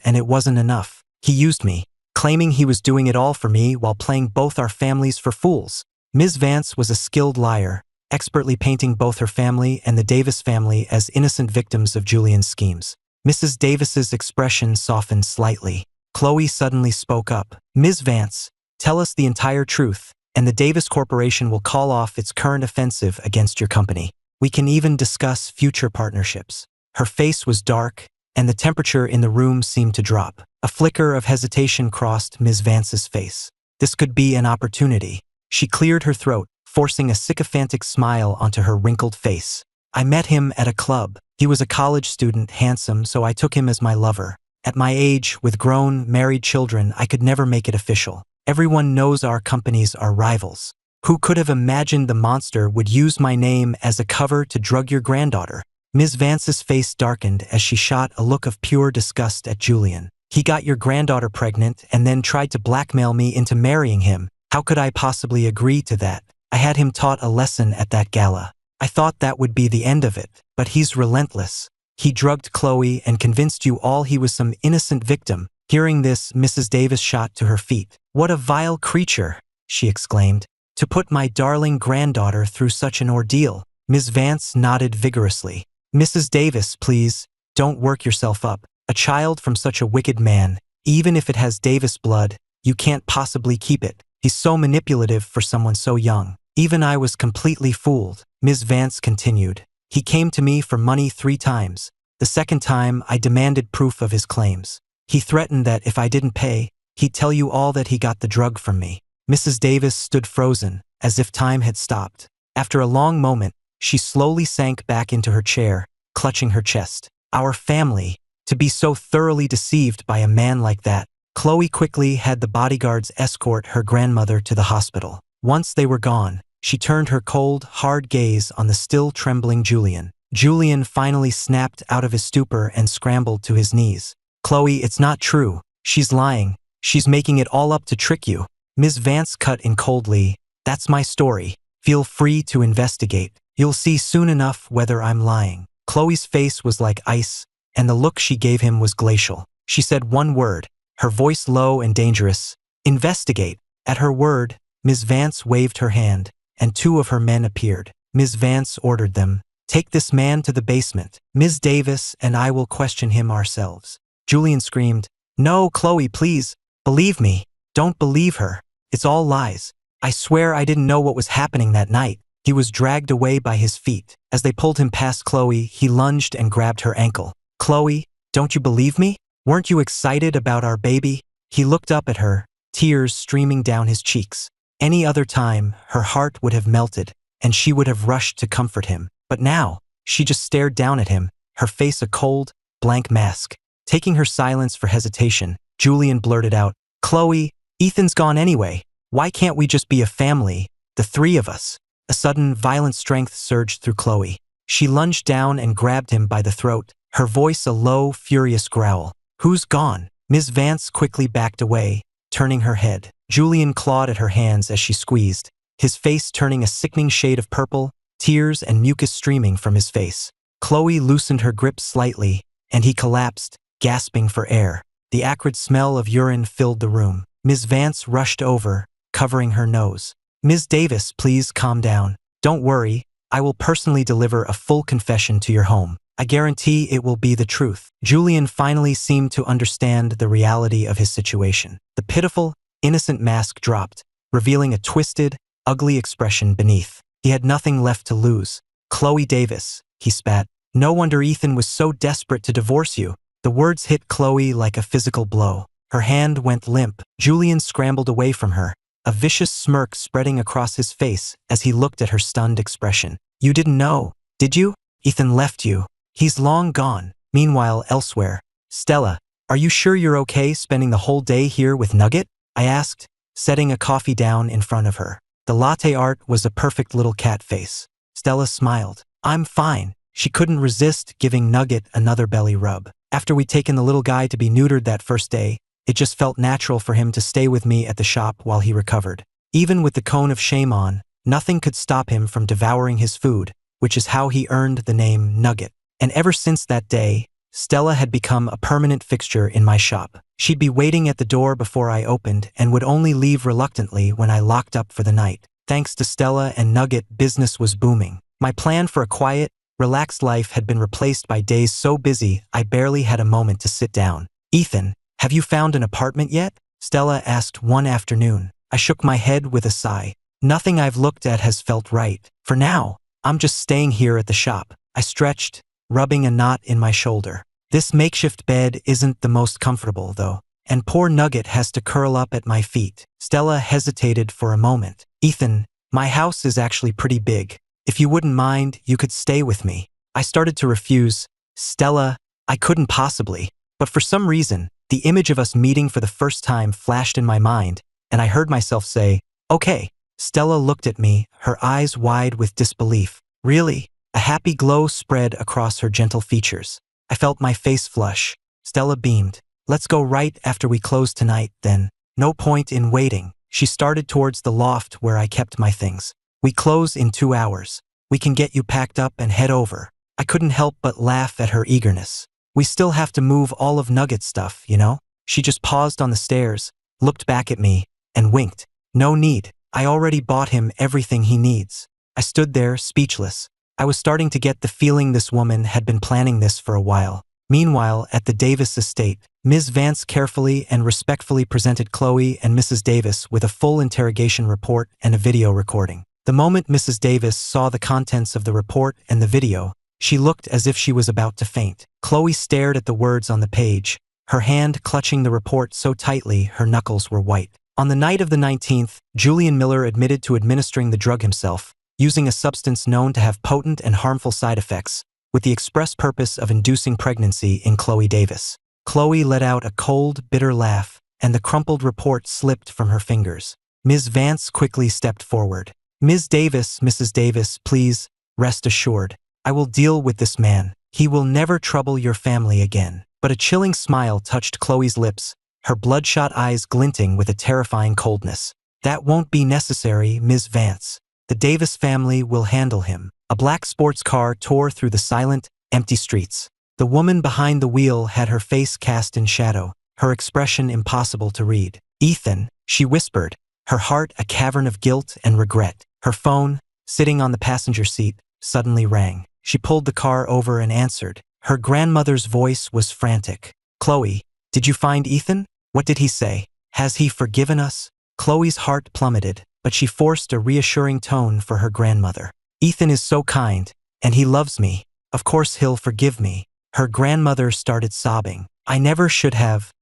and it wasn't enough. He used me, claiming he was doing it all for me while playing both our families for fools." Ms. Vance was a skilled liar, expertly painting both her family and the Davis family as innocent victims of Julian's schemes. Mrs. Davis's expression softened slightly. Chloe suddenly spoke up. "Ms. Vance, tell us the entire truth, and the Davis Corporation will call off its current offensive against your company. We can even discuss future partnerships." Her face was dark, and the temperature in the room seemed to drop. A flicker of hesitation crossed Ms. Vance's face. This could be an opportunity. She cleared her throat, forcing a sycophantic smile onto her wrinkled face. "I met him at a club. He was a college student, handsome, so I took him as my lover. At my age, with grown, married children, I could never make it official. Everyone knows our companies are rivals. Who could have imagined the monster would use my name as a cover to drug your granddaughter?" Ms. Vance's face darkened as she shot a look of pure disgust at Julian. "He got your granddaughter pregnant and then tried to blackmail me into marrying him. How could I possibly agree to that? I had him taught a lesson at that gala. I thought that would be the end of it, but he's relentless. He drugged Chloe and convinced you all he was some innocent victim." Hearing this, Mrs. Davis shot to her feet. "What a vile creature," she exclaimed, "to put my darling granddaughter through such an ordeal." Ms. Vance nodded vigorously. "Mrs. Davis, please, don't work yourself up. A child from such a wicked man, even if it has Davis blood, you can't possibly keep it. He's so manipulative for someone so young. Even I was completely fooled." Ms. Vance continued. "He came to me for money 3 times. The second time, I demanded proof of his claims. He threatened that if I didn't pay, he'd tell you all that he got the drug from me." Mrs. Davis stood frozen, as if time had stopped. After a long moment, she slowly sank back into her chair, clutching her chest. "Our family, to be so thoroughly deceived by a man like that." Chloe quickly had the bodyguards escort her grandmother to the hospital. Once they were gone, she turned her cold, hard gaze on the still trembling Julian. Julian finally snapped out of his stupor and scrambled to his knees. "Chloe, it's not true. She's lying. She's making it all up to trick you." Ms. Vance cut in coldly. "That's my story. Feel free to investigate. You'll see soon enough whether I'm lying." Chloe's face was like ice, and the look she gave him was glacial. She said one word, her voice low and dangerous: "Investigate." At her word, Ms. Vance waved her hand, and 2 of her men appeared. Ms. Vance ordered them, "Take this man to the basement. Ms. Davis and I will question him ourselves." Julian screamed, "No, Chloe, please. Believe me. Don't believe her. It's all lies. I swear I didn't know what was happening that night." He was dragged away by his feet. As they pulled him past Chloe, he lunged and grabbed her ankle. "Chloe, don't you believe me? Weren't you excited about our baby?" He looked up at her, tears streaming down his cheeks. Any other time, her heart would have melted, and she would have rushed to comfort him. But now, she just stared down at him, her face a cold, blank mask. Taking her silence for hesitation, Julian blurted out, "Chloe, Ethan's gone anyway. Why can't we just be a family, the 3 of us?" A sudden, violent strength surged through Chloe. She lunged down and grabbed him by the throat, her voice a low, furious growl. "Who's gone?" Ms. Vance quickly backed away, turning her head. Julian clawed at her hands as she squeezed, his face turning a sickening shade of purple, tears and mucus streaming from his face. Chloe loosened her grip slightly, and he collapsed, gasping for air. The acrid smell of urine filled the room. Ms. Vance rushed over, covering her nose. "Ms. Davis, please calm down. Don't worry, I will personally deliver a full confession to your home." I guarantee it will be the truth. Julian finally seemed to understand the reality of his situation. The pitiful, innocent mask dropped, revealing a twisted, ugly expression beneath. He had nothing left to lose. Chloe Davis, he spat. No wonder Ethan was so desperate to divorce you. The words hit Chloe like a physical blow. Her hand went limp. Julian scrambled away from her, a vicious smirk spreading across his face as he looked at her stunned expression. You didn't know, did you? Ethan left you. He's long gone. Meanwhile, elsewhere. Stella, are you sure you're okay spending the whole day here with Nugget? I asked, setting a coffee down in front of her. The latte art was a perfect little cat face. Stella smiled. I'm fine. She couldn't resist giving Nugget another belly rub. After we'd taken the little guy to be neutered that first day, it just felt natural for him to stay with me at the shop while he recovered. Even with the cone of shame on, nothing could stop him from devouring his food, which is how he earned the name Nugget. And ever since that day, Stella had become a permanent fixture in my shop. She'd be waiting at the door before I opened and would only leave reluctantly when I locked up for the night. Thanks to Stella and Nugget, business was booming. My plan for a quiet, relaxed life had been replaced by days so busy I barely had a moment to sit down. Ethan, have you found an apartment yet? Stella asked one afternoon. I shook my head with a sigh. Nothing I've looked at has felt right. For now, I'm just staying here at the shop. I stretched, rubbing a knot in my shoulder. This makeshift bed isn't the most comfortable, though, and poor Nugget has to curl up at my feet. Stella hesitated for a moment. Ethan, my house is actually pretty big. If you wouldn't mind, you could stay with me. I started to refuse. Stella, I couldn't possibly. But for some reason, the image of us meeting for the first time flashed in my mind, and I heard myself say, okay. Stella looked at me, her eyes wide with disbelief. Really? A happy glow spread across her gentle features. I felt my face flush. Stella beamed. Let's go right after we close tonight, then. No point in waiting. She started towards the loft where I kept my things. We close in 2 hours. We can get you packed up and head over. I couldn't help but laugh at her eagerness. We still have to move all of Nugget's stuff, you know? She just paused on the stairs, looked back at me, and winked. No need. I already bought him everything he needs. I stood there, speechless. I was starting to get the feeling this woman had been planning this for a while. Meanwhile, at the Davis estate, Ms. Vance carefully and respectfully presented Chloe and Mrs. Davis with a full interrogation report and a video recording. The moment Mrs. Davis saw the contents of the report and the video, she looked as if she was about to faint. Chloe stared at the words on the page, her hand clutching the report so tightly her knuckles were white. On the night of the 19th, Julian Miller admitted to administering the drug himself, using a substance known to have potent and harmful side effects, with the express purpose of inducing pregnancy in Chloe Davis. Chloe let out a cold, bitter laugh, and the crumpled report slipped from her fingers. Ms. Vance quickly stepped forward. Mrs. Davis, please, rest assured. I will deal with this man. He will never trouble your family again. But a chilling smile touched Chloe's lips, her bloodshot eyes glinting with a terrifying coldness. That won't be necessary, Ms. Vance. The Davis family will handle him. A black sports car tore through the silent, empty streets. The woman behind the wheel had her face cast in shadow, her expression impossible to read. Ethan, she whispered, her heart a cavern of guilt and regret. Her phone, sitting on the passenger seat, suddenly rang. She pulled the car over and answered. Her grandmother's voice was frantic. Chloe, did you find Ethan? What did he say? Has he forgiven us? Chloe's heart plummeted, but she forced a reassuring tone for her grandmother. Ethan is so kind, and he loves me. Of course he'll forgive me. Her grandmother started sobbing. I never should have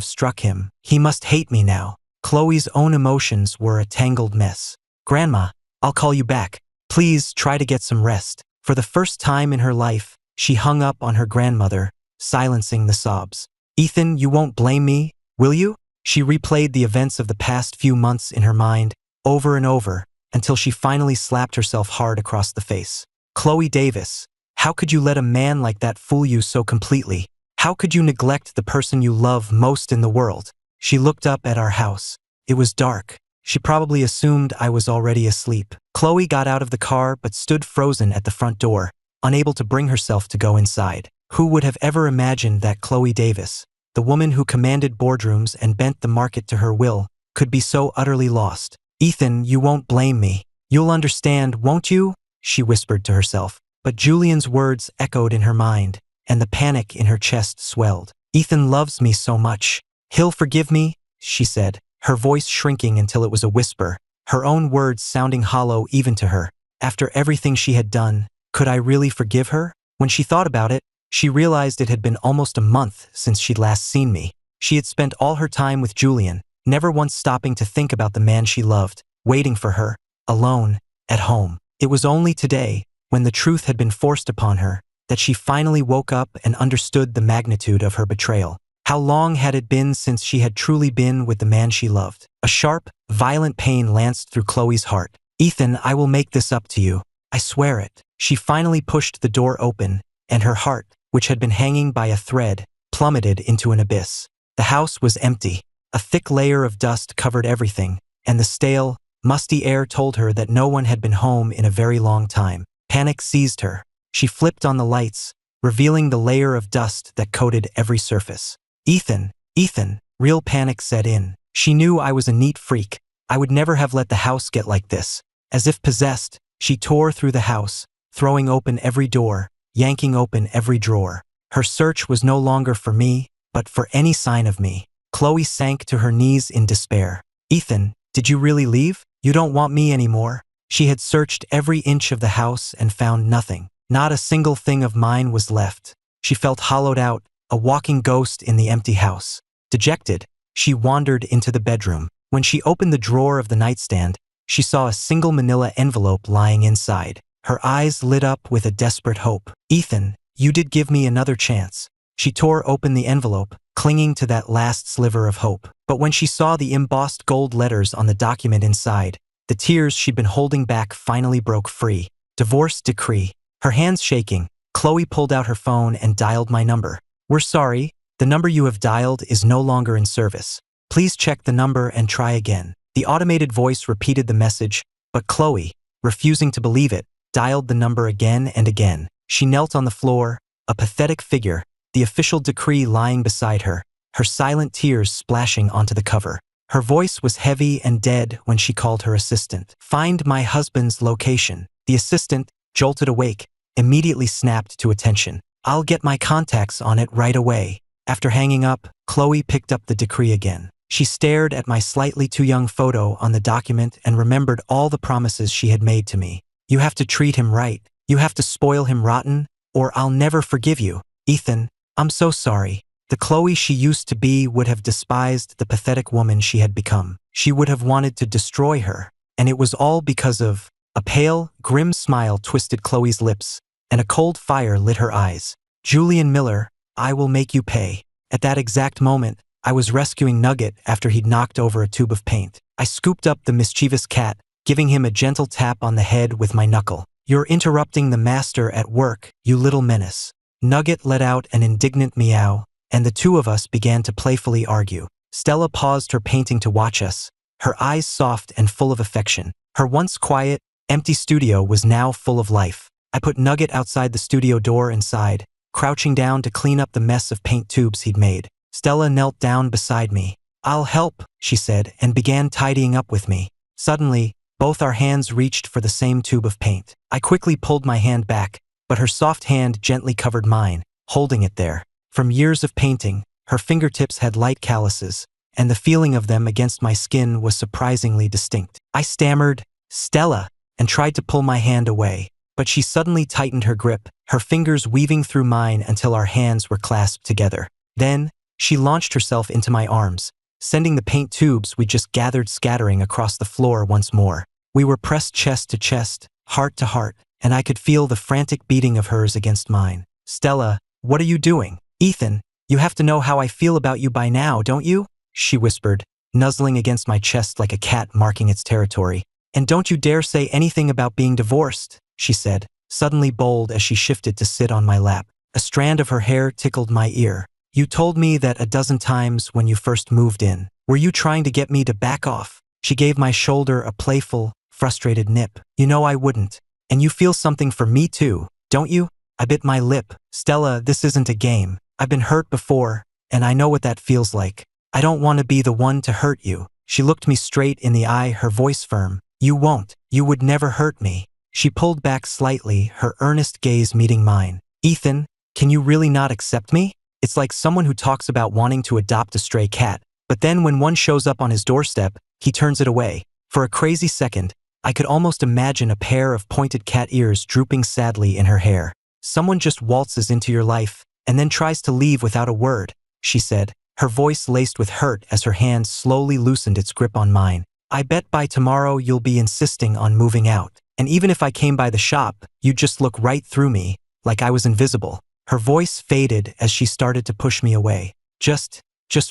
struck him. He must hate me now. Chloe's own emotions were a tangled mess. Grandma, I'll call you back. Please try to get some rest. For the first time in her life, she hung up on her grandmother, silencing the sobs. Ethan, you won't blame me, will you? She replayed the events of the past few months in her mind, over and over, until she finally slapped herself hard across the face. Chloe Davis, how could you let a man like that fool you so completely? How could you neglect the person you love most in the world? She looked up at our house. It was dark. She probably assumed I was already asleep. Chloe got out of the car but stood frozen at the front door, unable to bring herself to go inside. Who would have ever imagined that Chloe Davis, the woman who commanded boardrooms and bent the market to her will, could be so utterly lost? Ethan, you won't blame me. You'll understand, won't you? She whispered to herself. But Julian's words echoed in her mind, and the panic in her chest swelled. Ethan loves me so much. He'll forgive me, she said, her voice shrinking until it was a whisper, her own words sounding hollow even to her. After everything she had done, could I really forgive her? When she thought about it, she realized it had been almost a month since she'd last seen me. She had spent all her time with Julian, never once stopping to think about the man she loved, waiting for her, alone, at home. It was only today, when the truth had been forced upon her, that she finally woke up and understood the magnitude of her betrayal. How long had it been since she had truly been with the man she loved? A sharp, violent pain lanced through Chloe's heart. Ethan, I will make this up to you. I swear it. She finally pushed the door open, and her heart, which had been hanging by a thread, plummeted into an abyss. The house was empty. A thick layer of dust covered everything, and the stale, musty air told her that no one had been home in a very long time. Panic seized her. She flipped on the lights, revealing the layer of dust that coated every surface. Ethan, real panic set in. She knew I was a neat freak. I would never have let the house get like this. As if possessed, she tore through the house, throwing open every door, yanking open every drawer. Her search was no longer for me, but for any sign of me. Chloe sank to her knees in despair. Ethan, did you really leave? You don't want me anymore? She had searched every inch of the house and found nothing. Not a single thing of mine was left. She felt hollowed out, a walking ghost in the empty house. Dejected, she wandered into the bedroom. When she opened the drawer of the nightstand, she saw a single manila envelope lying inside. Her eyes lit up with a desperate hope. Ethan, you did give me another chance. She tore open the envelope, clinging to that last sliver of hope. But when she saw the embossed gold letters on the document inside, the tears she'd been holding back finally broke free. Divorce decree. Her hands shaking, Chloe pulled out her phone and dialed my number. We're sorry, the number you have dialed is no longer in service. Please check the number and try again. The automated voice repeated the message, but Chloe, refusing to believe it, dialed the number again and again. She knelt on the floor, a pathetic figure, the official decree lying beside her, her silent tears splashing onto the cover. Her voice was heavy and dead when she called her assistant. Find my husband's location. The assistant, jolted awake, immediately snapped to attention. I'll get my contacts on it right away. After hanging up, Chloe picked up the decree again. She stared at my slightly too young photo on the document and remembered all the promises she had made to me. You have to treat him right. You have to spoil him rotten, or I'll never forgive you. Ethan, I'm so sorry. The Chloe she used to be would have despised the pathetic woman she had become. She would have wanted to destroy her, and it was all because of... A pale, grim smile twisted Chloe's lips, and a cold fire lit her eyes. Julian Miller, I will make you pay. At that exact moment, I was rescuing Nugget after he'd knocked over a tube of paint. I scooped up the mischievous cat, giving him a gentle tap on the head with my knuckle. You're interrupting the master at work, you little menace. Nugget let out an indignant meow, and the two of us began to playfully argue. Stella paused her painting to watch us, her eyes soft and full of affection. Her once quiet, empty studio was now full of life. I put Nugget outside the studio door and sighed, crouching down to clean up the mess of paint tubes he'd made. Stella knelt down beside me. I'll help, she said, and began tidying up with me. Suddenly, both our hands reached for the same tube of paint. I quickly pulled my hand back, but her soft hand gently covered mine, holding it there. From years of painting, her fingertips had light calluses, and the feeling of them against my skin was surprisingly distinct. I stammered, Stella, and tried to pull my hand away, but she suddenly tightened her grip, her fingers weaving through mine until our hands were clasped together. Then, she launched herself into my arms, sending the paint tubes we just gathered scattering across the floor once more. We were pressed chest to chest, heart to heart, and I could feel the frantic beating of hers against mine. Stella, what are you doing? Ethan, you have to know how I feel about you by now, don't you? She whispered, nuzzling against my chest like a cat marking its territory. And don't you dare say anything about being divorced, she said, suddenly bold as she shifted to sit on my lap. A strand of her hair tickled my ear. You told me that a dozen times when you first moved in. Were you trying to get me to back off? She gave my shoulder a playful, frustrated nip. You know I wouldn't. And you feel something for me too, don't you? I bit my lip. Stella, this isn't a game. I've been hurt before, and I know what that feels like. I don't want to be the one to hurt you. She looked me straight in the eye, her voice firm. You won't. You would never hurt me. She pulled back slightly, her earnest gaze meeting mine. Ethan, can you really not accept me? It's like someone who talks about wanting to adopt a stray cat, but then when one shows up on his doorstep, he turns it away. For a crazy second, I could almost imagine a pair of pointed cat ears drooping sadly in her hair. Someone just waltzes into your life, and then tries to leave without a word, she said, her voice laced with hurt as her hand slowly loosened its grip on mine. I bet by tomorrow you'll be insisting on moving out. And even if I came by the shop, you'd just look right through me, like I was invisible. Her voice faded as she started to push me away. Just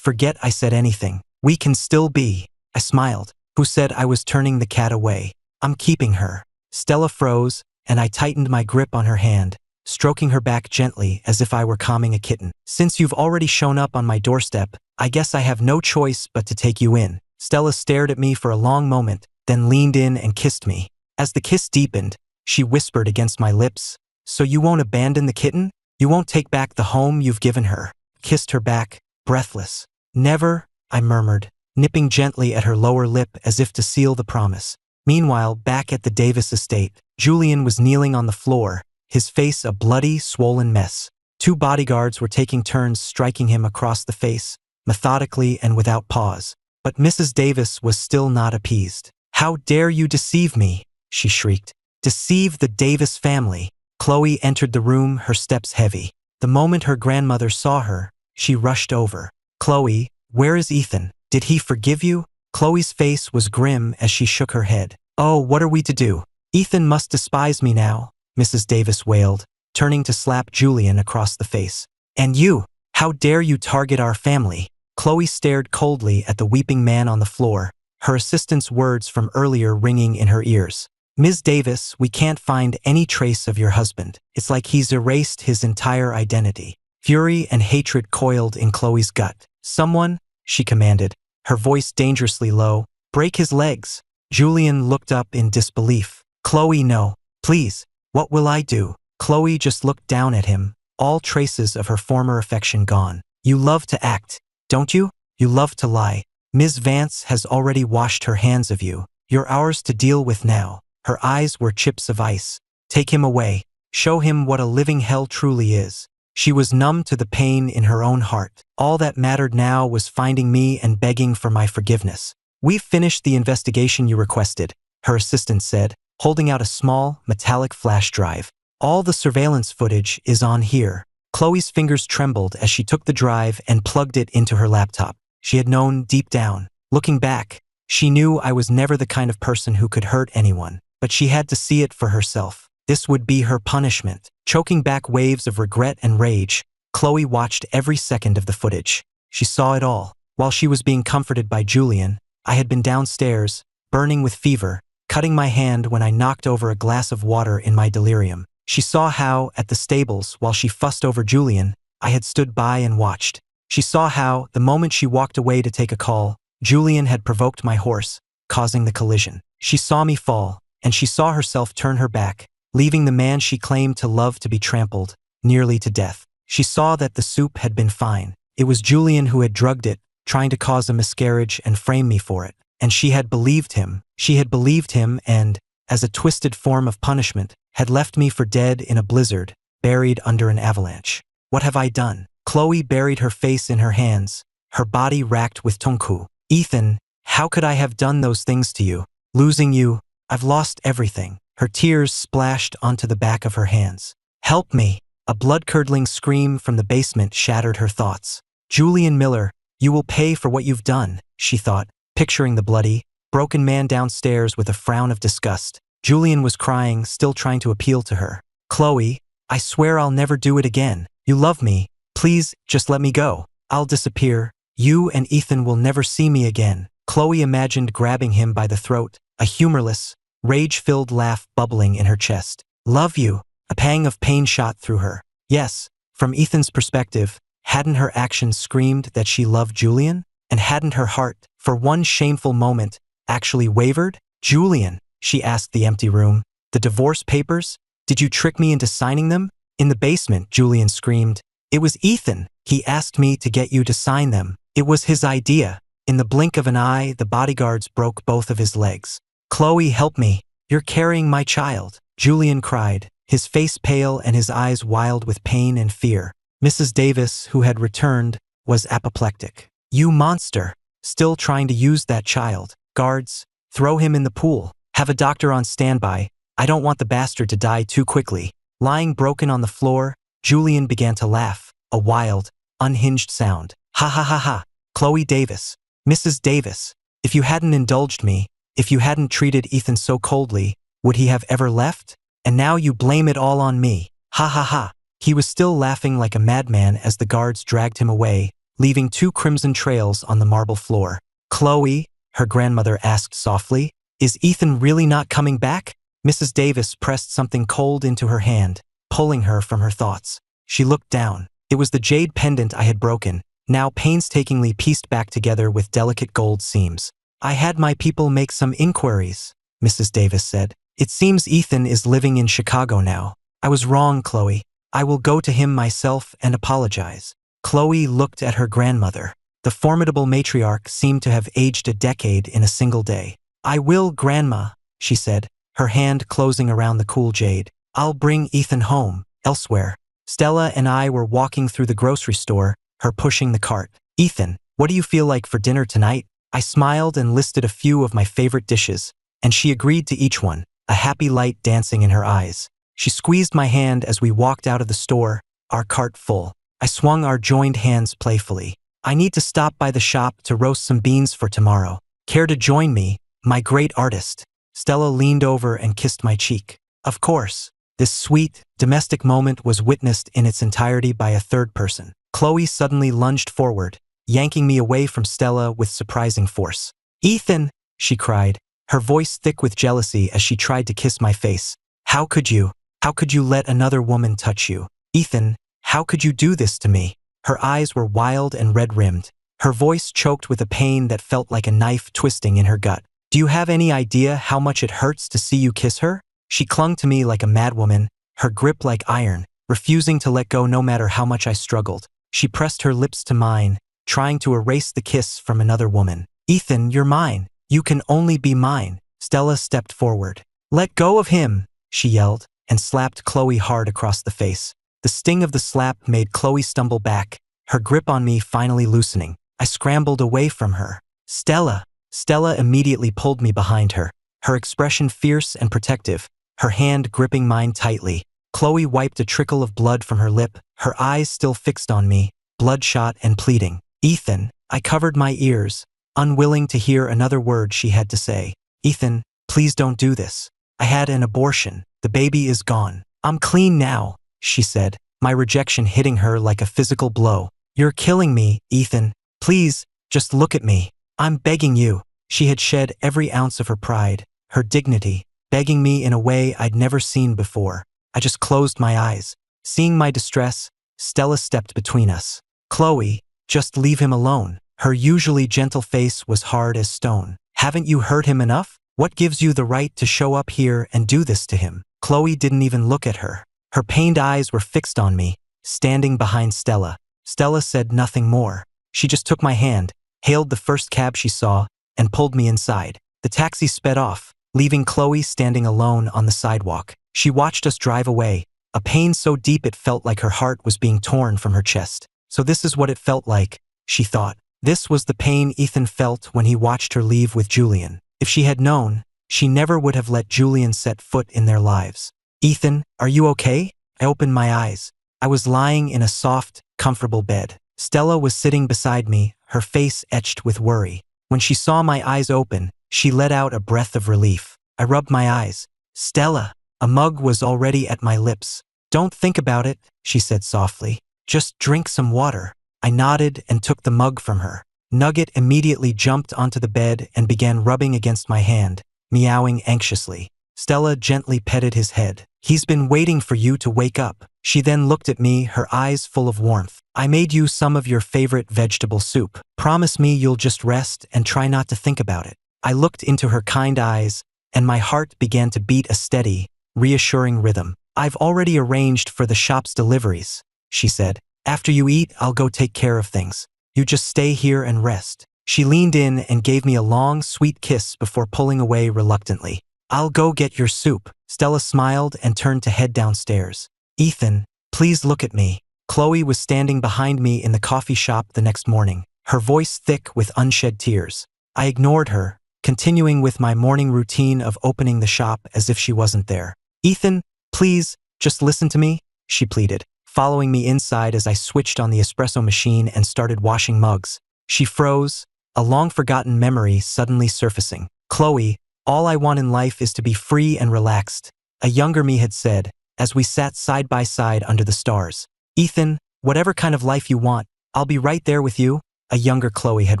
forget I said anything. We can still be. I smiled. Who said I was turning the cat away? I'm keeping her. Stella froze, and I tightened my grip on her hand, stroking her back gently as if I were calming a kitten. Since you've already shown up on my doorstep, I guess I have no choice but to take you in. Stella stared at me for a long moment, then leaned in and kissed me. As the kiss deepened, she whispered against my lips, "So you won't abandon the kitten? You won't take back the home you've given her?" Kissed her back, breathless. "Never," I murmured, nipping gently at her lower lip as if to seal the promise. Meanwhile, back at the Davis estate, Julian was kneeling on the floor, his face a bloody, swollen mess. 2 bodyguards were taking turns striking him across the face, methodically and without pause. But Mrs. Davis was still not appeased. "How dare you deceive me?" she shrieked. "Deceive the Davis family." Chloe entered the room, her steps heavy. The moment her grandmother saw her, she rushed over. "Chloe, where is Ethan? Did he forgive you?" Chloe's face was grim as she shook her head. "Oh, what are we to do? Ethan must despise me now," Mrs. Davis wailed, turning to slap Julian across the face. "And you, how dare you target our family?" Chloe stared coldly at the weeping man on the floor, her assistant's words from earlier ringing in her ears. "Ms. Davis, we can't find any trace of your husband. It's like he's erased his entire identity." Fury and hatred coiled in Chloe's gut. "Someone," she commanded, her voice dangerously low, "break his legs." Julian looked up in disbelief. "Chloe, no. Please, what will I do?" Chloe just looked down at him, all traces of her former affection gone. "You love to act, don't you? You love to lie. Ms. Vance has already washed her hands of you. You're ours to deal with now." Her eyes were chips of ice. "Take him away. Show him what a living hell truly is." She was numb to the pain in her own heart. All that mattered now was finding me and begging for my forgiveness. "We've finished the investigation you requested," her assistant said, holding out a small, metallic flash drive. "All the surveillance footage is on here." Chloe's fingers trembled as she took the drive and plugged it into her laptop. She had known deep down. Looking back, she knew I was never the kind of person who could hurt anyone. But she had to see it for herself. This would be her punishment. Choking back waves of regret and rage, Chloe watched every second of the footage. She saw it all. While she was being comforted by Julian, I had been downstairs, burning with fever, cutting my hand when I knocked over a glass of water in my delirium. She saw how, at the stables, while she fussed over Julian, I had stood by and watched. She saw how, the moment she walked away to take a call, Julian had provoked my horse, causing the collision. She saw me fall, and she saw herself turn her back, leaving the man she claimed to love to be trampled, nearly to death. She saw that the soup had been fine. It was Julian who had drugged it, trying to cause a miscarriage and frame me for it. And she had believed him. She had believed him and, as a twisted form of punishment, had left me for dead in a blizzard, buried under an avalanche. What have I done? Chloe buried her face in her hands, her body racked with tonku. "Ethan, how could I have done those things to you? Losing you, I've lost everything." Her tears splashed onto the back of her hands. "Help me!" A blood-curdling scream from the basement shattered her thoughts. "Julian Miller, you will pay for what you've done," she thought, picturing the bloody, broken man downstairs with a frown of disgust. Julian was crying, still trying to appeal to her. "Chloe, I swear I'll never do it again. You love me. Please, just let me go. I'll disappear. You and Ethan will never see me again." Chloe imagined grabbing him by the throat, a humorless, rage-filled laugh bubbling in her chest. "Love you." A pang of pain shot through her. Yes, from Ethan's perspective, hadn't her actions screamed that she loved Julian? And hadn't her heart, for one shameful moment, actually wavered? "Julian," she asked the empty room, "the divorce papers? Did you trick me into signing them?" "In the basement," Julian screamed. "It was Ethan. He asked me to get you to sign them. It was his idea." In the blink of an eye, the bodyguards broke both of his legs. "Chloe, help me. You're carrying my child." Julian cried, his face pale and his eyes wild with pain and fear. Mrs. Davis, who had returned, was apoplectic. You monster! Still trying to use that child. Guards, throw him in the pool. Have a doctor on standby. I don't want the bastard to die too quickly. Lying broken on the floor, Julian began to laugh, a wild, unhinged sound. Ha ha ha ha. Chloe Davis. Mrs. Davis. If you hadn't indulged me, if you hadn't treated Ethan so coldly, would he have ever left? And now you blame it all on me. Ha ha ha. He was still laughing like a madman as the guards dragged him away, leaving 2 crimson trails on the marble floor. Chloe, her grandmother asked softly, is Ethan really not coming back? Mrs. Davis pressed something cold into her hand, pulling her from her thoughts. She looked down. It was the jade pendant I had broken, now painstakingly pieced back together with delicate gold seams. I had my people make some inquiries, Mrs. Davis said. It seems Ethan is living in Chicago now. I was wrong, Chloe. I will go to him myself and apologize. Chloe looked at her grandmother. The formidable matriarch seemed to have aged a decade in a single day. I will, Grandma, she said, her hand closing around the cool jade. I'll bring Ethan home, elsewhere. Stella and I were walking through the grocery store, her pushing the cart. Ethan, what do you feel like for dinner tonight? I smiled and listed a few of my favorite dishes, and she agreed to each one, a happy light dancing in her eyes. She squeezed my hand as we walked out of the store, our cart full. I swung our joined hands playfully. I need to stop by the shop to roast some beans for tomorrow. Care to join me, my great artist? Stella leaned over and kissed my cheek. Of course. This sweet, domestic moment was witnessed in its entirety by a third person. Chloe suddenly lunged forward, yanking me away from Stella with surprising force. Ethan, she cried, her voice thick with jealousy as she tried to kiss my face. How could you? How could you let another woman touch you? Ethan, how could you do this to me? Her eyes were wild and red-rimmed. Her voice choked with a pain that felt like a knife twisting in her gut. Do you have any idea how much it hurts to see you kiss her? She clung to me like a madwoman, her grip like iron, refusing to let go no matter how much I struggled. She pressed her lips to mine, trying to erase the kiss from another woman. Ethan, you're mine. You can only be mine. Stella stepped forward. Let go of him, she yelled, and slapped Chloe hard across the face. The sting of the slap made Chloe stumble back, her grip on me finally loosening. I scrambled away from her. Stella! Stella immediately pulled me behind her, her expression fierce and protective, her hand gripping mine tightly. Chloe wiped a trickle of blood from her lip, her eyes still fixed on me, bloodshot and pleading. Ethan, I covered my ears, unwilling to hear another word she had to say. Ethan, please don't do this. I had an abortion. The baby is gone. I'm clean now, she said, my rejection hitting her like a physical blow. You're killing me, Ethan. Please, just look at me. I'm begging you. She had shed every ounce of her pride, her dignity, begging me in a way I'd never seen before. I just closed my eyes. Seeing my distress, Stella stepped between us. Chloe, just leave him alone. Her usually gentle face was hard as stone. Haven't you hurt him enough? What gives you the right to show up here and do this to him? Chloe didn't even look at her. Her pained eyes were fixed on me, standing behind Stella. Stella said nothing more. She just took my hand, hailed the first cab she saw, and pulled me inside. The taxi sped off, leaving Chloe standing alone on the sidewalk. She watched us drive away, a pain so deep it felt like her heart was being torn from her chest. So this is what it felt like, she thought. This was the pain Ethan felt when he watched her leave with Julian. If she had known, she never would have let Julian set foot in their lives. Ethan, are you okay? I opened my eyes. I was lying in a soft, comfortable bed. Stella was sitting beside me, her face etched with worry. When she saw my eyes open, she let out a breath of relief. I rubbed my eyes. Stella! A mug was already at my lips. Don't think about it, she said softly. Just drink some water. I nodded and took the mug from her. Nugget immediately jumped onto the bed and began rubbing against my hand, meowing anxiously. Stella gently petted his head. He's been waiting for you to wake up. She then looked at me, her eyes full of warmth. I made you some of your favorite vegetable soup. Promise me you'll just rest and try not to think about it. I looked into her kind eyes, and my heart began to beat a steady, reassuring rhythm. I've already arranged for the shop's deliveries, she said. After you eat, I'll go take care of things. You just stay here and rest. She leaned in and gave me a long, sweet kiss before pulling away reluctantly. I'll go get your soup. Stella smiled and turned to head downstairs. Ethan, please look at me. Chloe was standing behind me in the coffee shop the next morning, her voice thick with unshed tears. I ignored her, continuing with my morning routine of opening the shop as if she wasn't there. Ethan, please, just listen to me, she pleaded, following me inside as I switched on the espresso machine and started washing mugs. She froze, a long-forgotten memory suddenly surfacing. Chloe, all I want in life is to be free and relaxed, a younger me had said, as we sat side by side under the stars. Ethan, whatever kind of life you want, I'll be right there with you, a younger Chloe had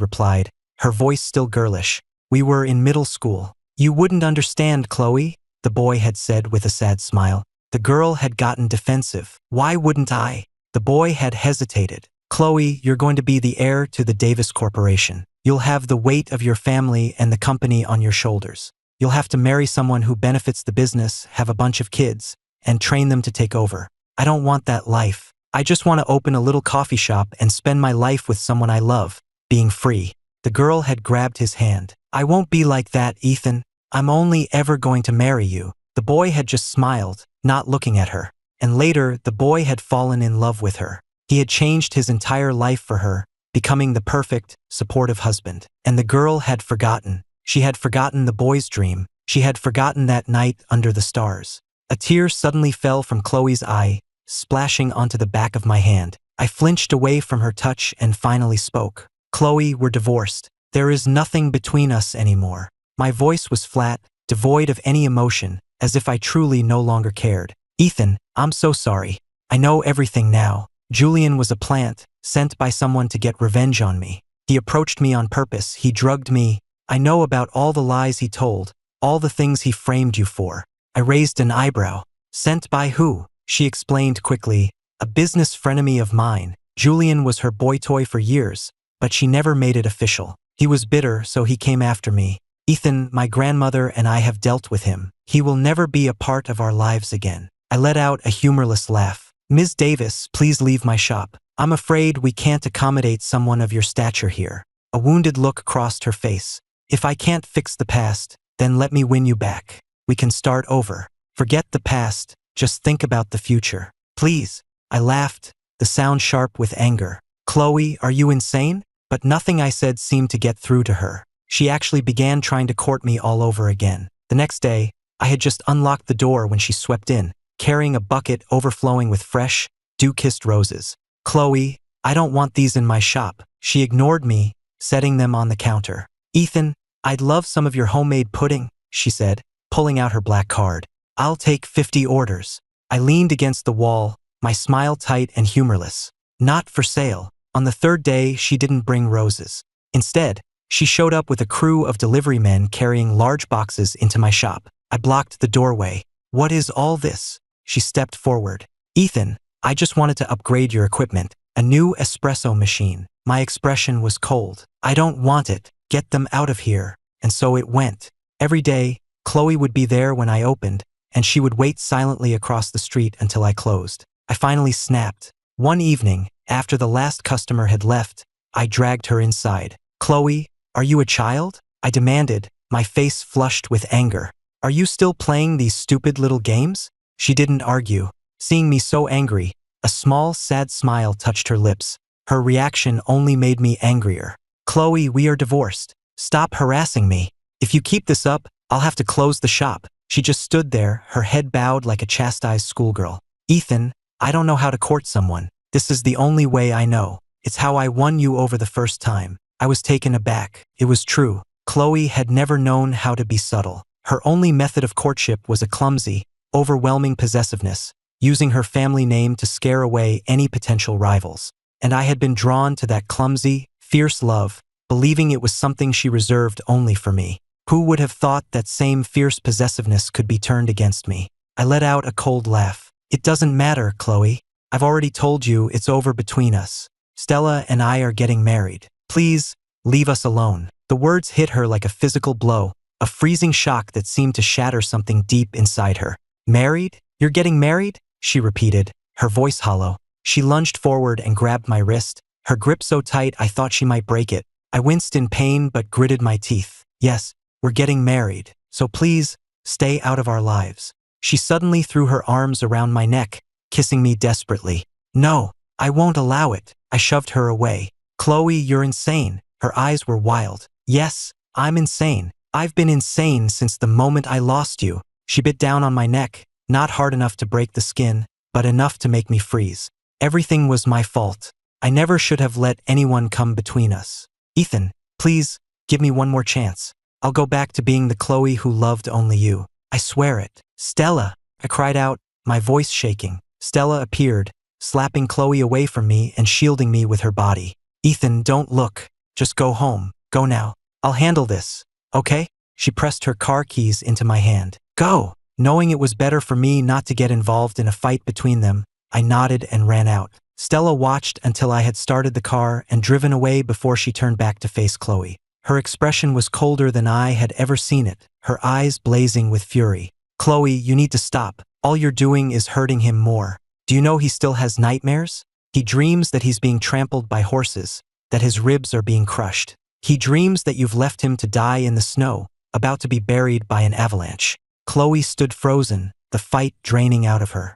replied, her voice still girlish. We were in middle school. You wouldn't understand, Chloe, the boy had said with a sad smile. The girl had gotten defensive. Why wouldn't I? The boy had hesitated. Chloe, you're going to be the heir to the Davis Corporation. You'll have the weight of your family and the company on your shoulders. You'll have to marry someone who benefits the business, have a bunch of kids, and train them to take over. I don't want that life. I just want to open a little coffee shop and spend my life with someone I love, being free. The girl had grabbed his hand. I won't be like that, Ethan. I'm only ever going to marry you. The boy had just smiled, not looking at her. And later, the boy had fallen in love with her. He had changed his entire life for her, becoming the perfect, supportive husband. And the girl had forgotten. She had forgotten the boy's dream. She had forgotten that night under the stars. A tear suddenly fell from Chloe's eye, splashing onto the back of my hand. I flinched away from her touch and finally spoke. Chloe, we're divorced. There is nothing between us anymore. My voice was flat, devoid of any emotion, as if I truly no longer cared. Ethan, I'm so sorry. I know everything now. Julian was a plant, sent by someone to get revenge on me. He approached me on purpose. He drugged me. I know about all the lies he told, all the things he framed you for. I raised an eyebrow. Sent by who? She explained quickly. A business frenemy of mine. Julian was her boy toy for years, but she never made it official. He was bitter, so he came after me. Ethan, my grandmother and I have dealt with him. He will never be a part of our lives again. I let out a humorless laugh. Ms. Davis, please leave my shop. I'm afraid we can't accommodate someone of your stature here. A wounded look crossed her face. If I can't fix the past, then let me win you back. We can start over. Forget the past, just think about the future. Please. I laughed, the sound sharp with anger. Chloe, are you insane? But nothing I said seemed to get through to her. She actually began trying to court me all over again. The next day, I had just unlocked the door when she swept in, carrying a bucket overflowing with fresh, dew-kissed roses. Chloe, I don't want these in my shop. She ignored me, setting them on the counter. Ethan, I'd love some of your homemade pudding, she said, pulling out her black card. I'll take 50 orders. I leaned against the wall, my smile tight and humorless. Not for sale. On the third day, she didn't bring roses. Instead, she showed up with a crew of delivery men carrying large boxes into my shop. I blocked the doorway. What is all this? She stepped forward. Ethan, I just wanted to upgrade your equipment. A new espresso machine. My expression was cold. I don't want it. Get them out of here. And so it went. Every day, Chloe would be there when I opened, and she would wait silently across the street until I closed. I finally snapped. One evening, after the last customer had left, I dragged her inside. Chloe, are you a child? I demanded, my face flushed with anger. Are you still playing these stupid little games? She didn't argue. Seeing me so angry, a small, sad smile touched her lips. Her reaction only made me angrier. Chloe, we are divorced. Stop harassing me. If you keep this up, I'll have to close the shop. She just stood there, her head bowed like a chastised schoolgirl. Ethan, I don't know how to court someone. This is the only way I know. It's how I won you over the first time. I was taken aback. It was true. Chloe had never known how to be subtle. Her only method of courtship was a clumsy, overwhelming possessiveness, using her family name to scare away any potential rivals. And I had been drawn to that clumsy, fierce love, believing it was something she reserved only for me. Who would have thought that same fierce possessiveness could be turned against me? I let out a cold laugh. It doesn't matter, Chloe. I've already told you it's over between us. Stella and I are getting married. Please, leave us alone. The words hit her like a physical blow, a freezing shock that seemed to shatter something deep inside her. Married? You're getting married? She repeated, her voice hollow. She lunged forward and grabbed my wrist, her grip so tight I thought she might break it. I winced in pain but gritted my teeth. Yes, we're getting married. So please, Stay out of our lives. She suddenly threw her arms around my neck, kissing me desperately. No, I won't allow it. I shoved her away. Chloe, you're insane. Her eyes were wild. Yes, I'm insane. I've been insane since the moment I lost you. She bit down on my neck, not hard enough to break the skin, but enough to make me freeze. Everything was my fault. I never should have let anyone come between us. Ethan, please, give me one more chance. I'll go back to being the Chloe who loved only you. I swear it. Stella, I cried out, my voice shaking. Stella appeared, slapping Chloe away from me and shielding me with her body. Ethan, don't look. Just go home. Go now. I'll handle this. Okay? She pressed her car keys into my hand. Go! Knowing it was better for me not to get involved in a fight between them, I nodded and ran out. Stella watched until I had started the car and driven away before she turned back to face Chloe. Her expression was colder than I had ever seen it, her eyes blazing with fury. Chloe, you need to stop. All you're doing is hurting him more. Do you know he still has nightmares? He dreams that he's being trampled by horses, that his ribs are being crushed. He dreams that you've left him to die in the snow, about to be buried by an avalanche. Chloe stood frozen, the fight draining out of her.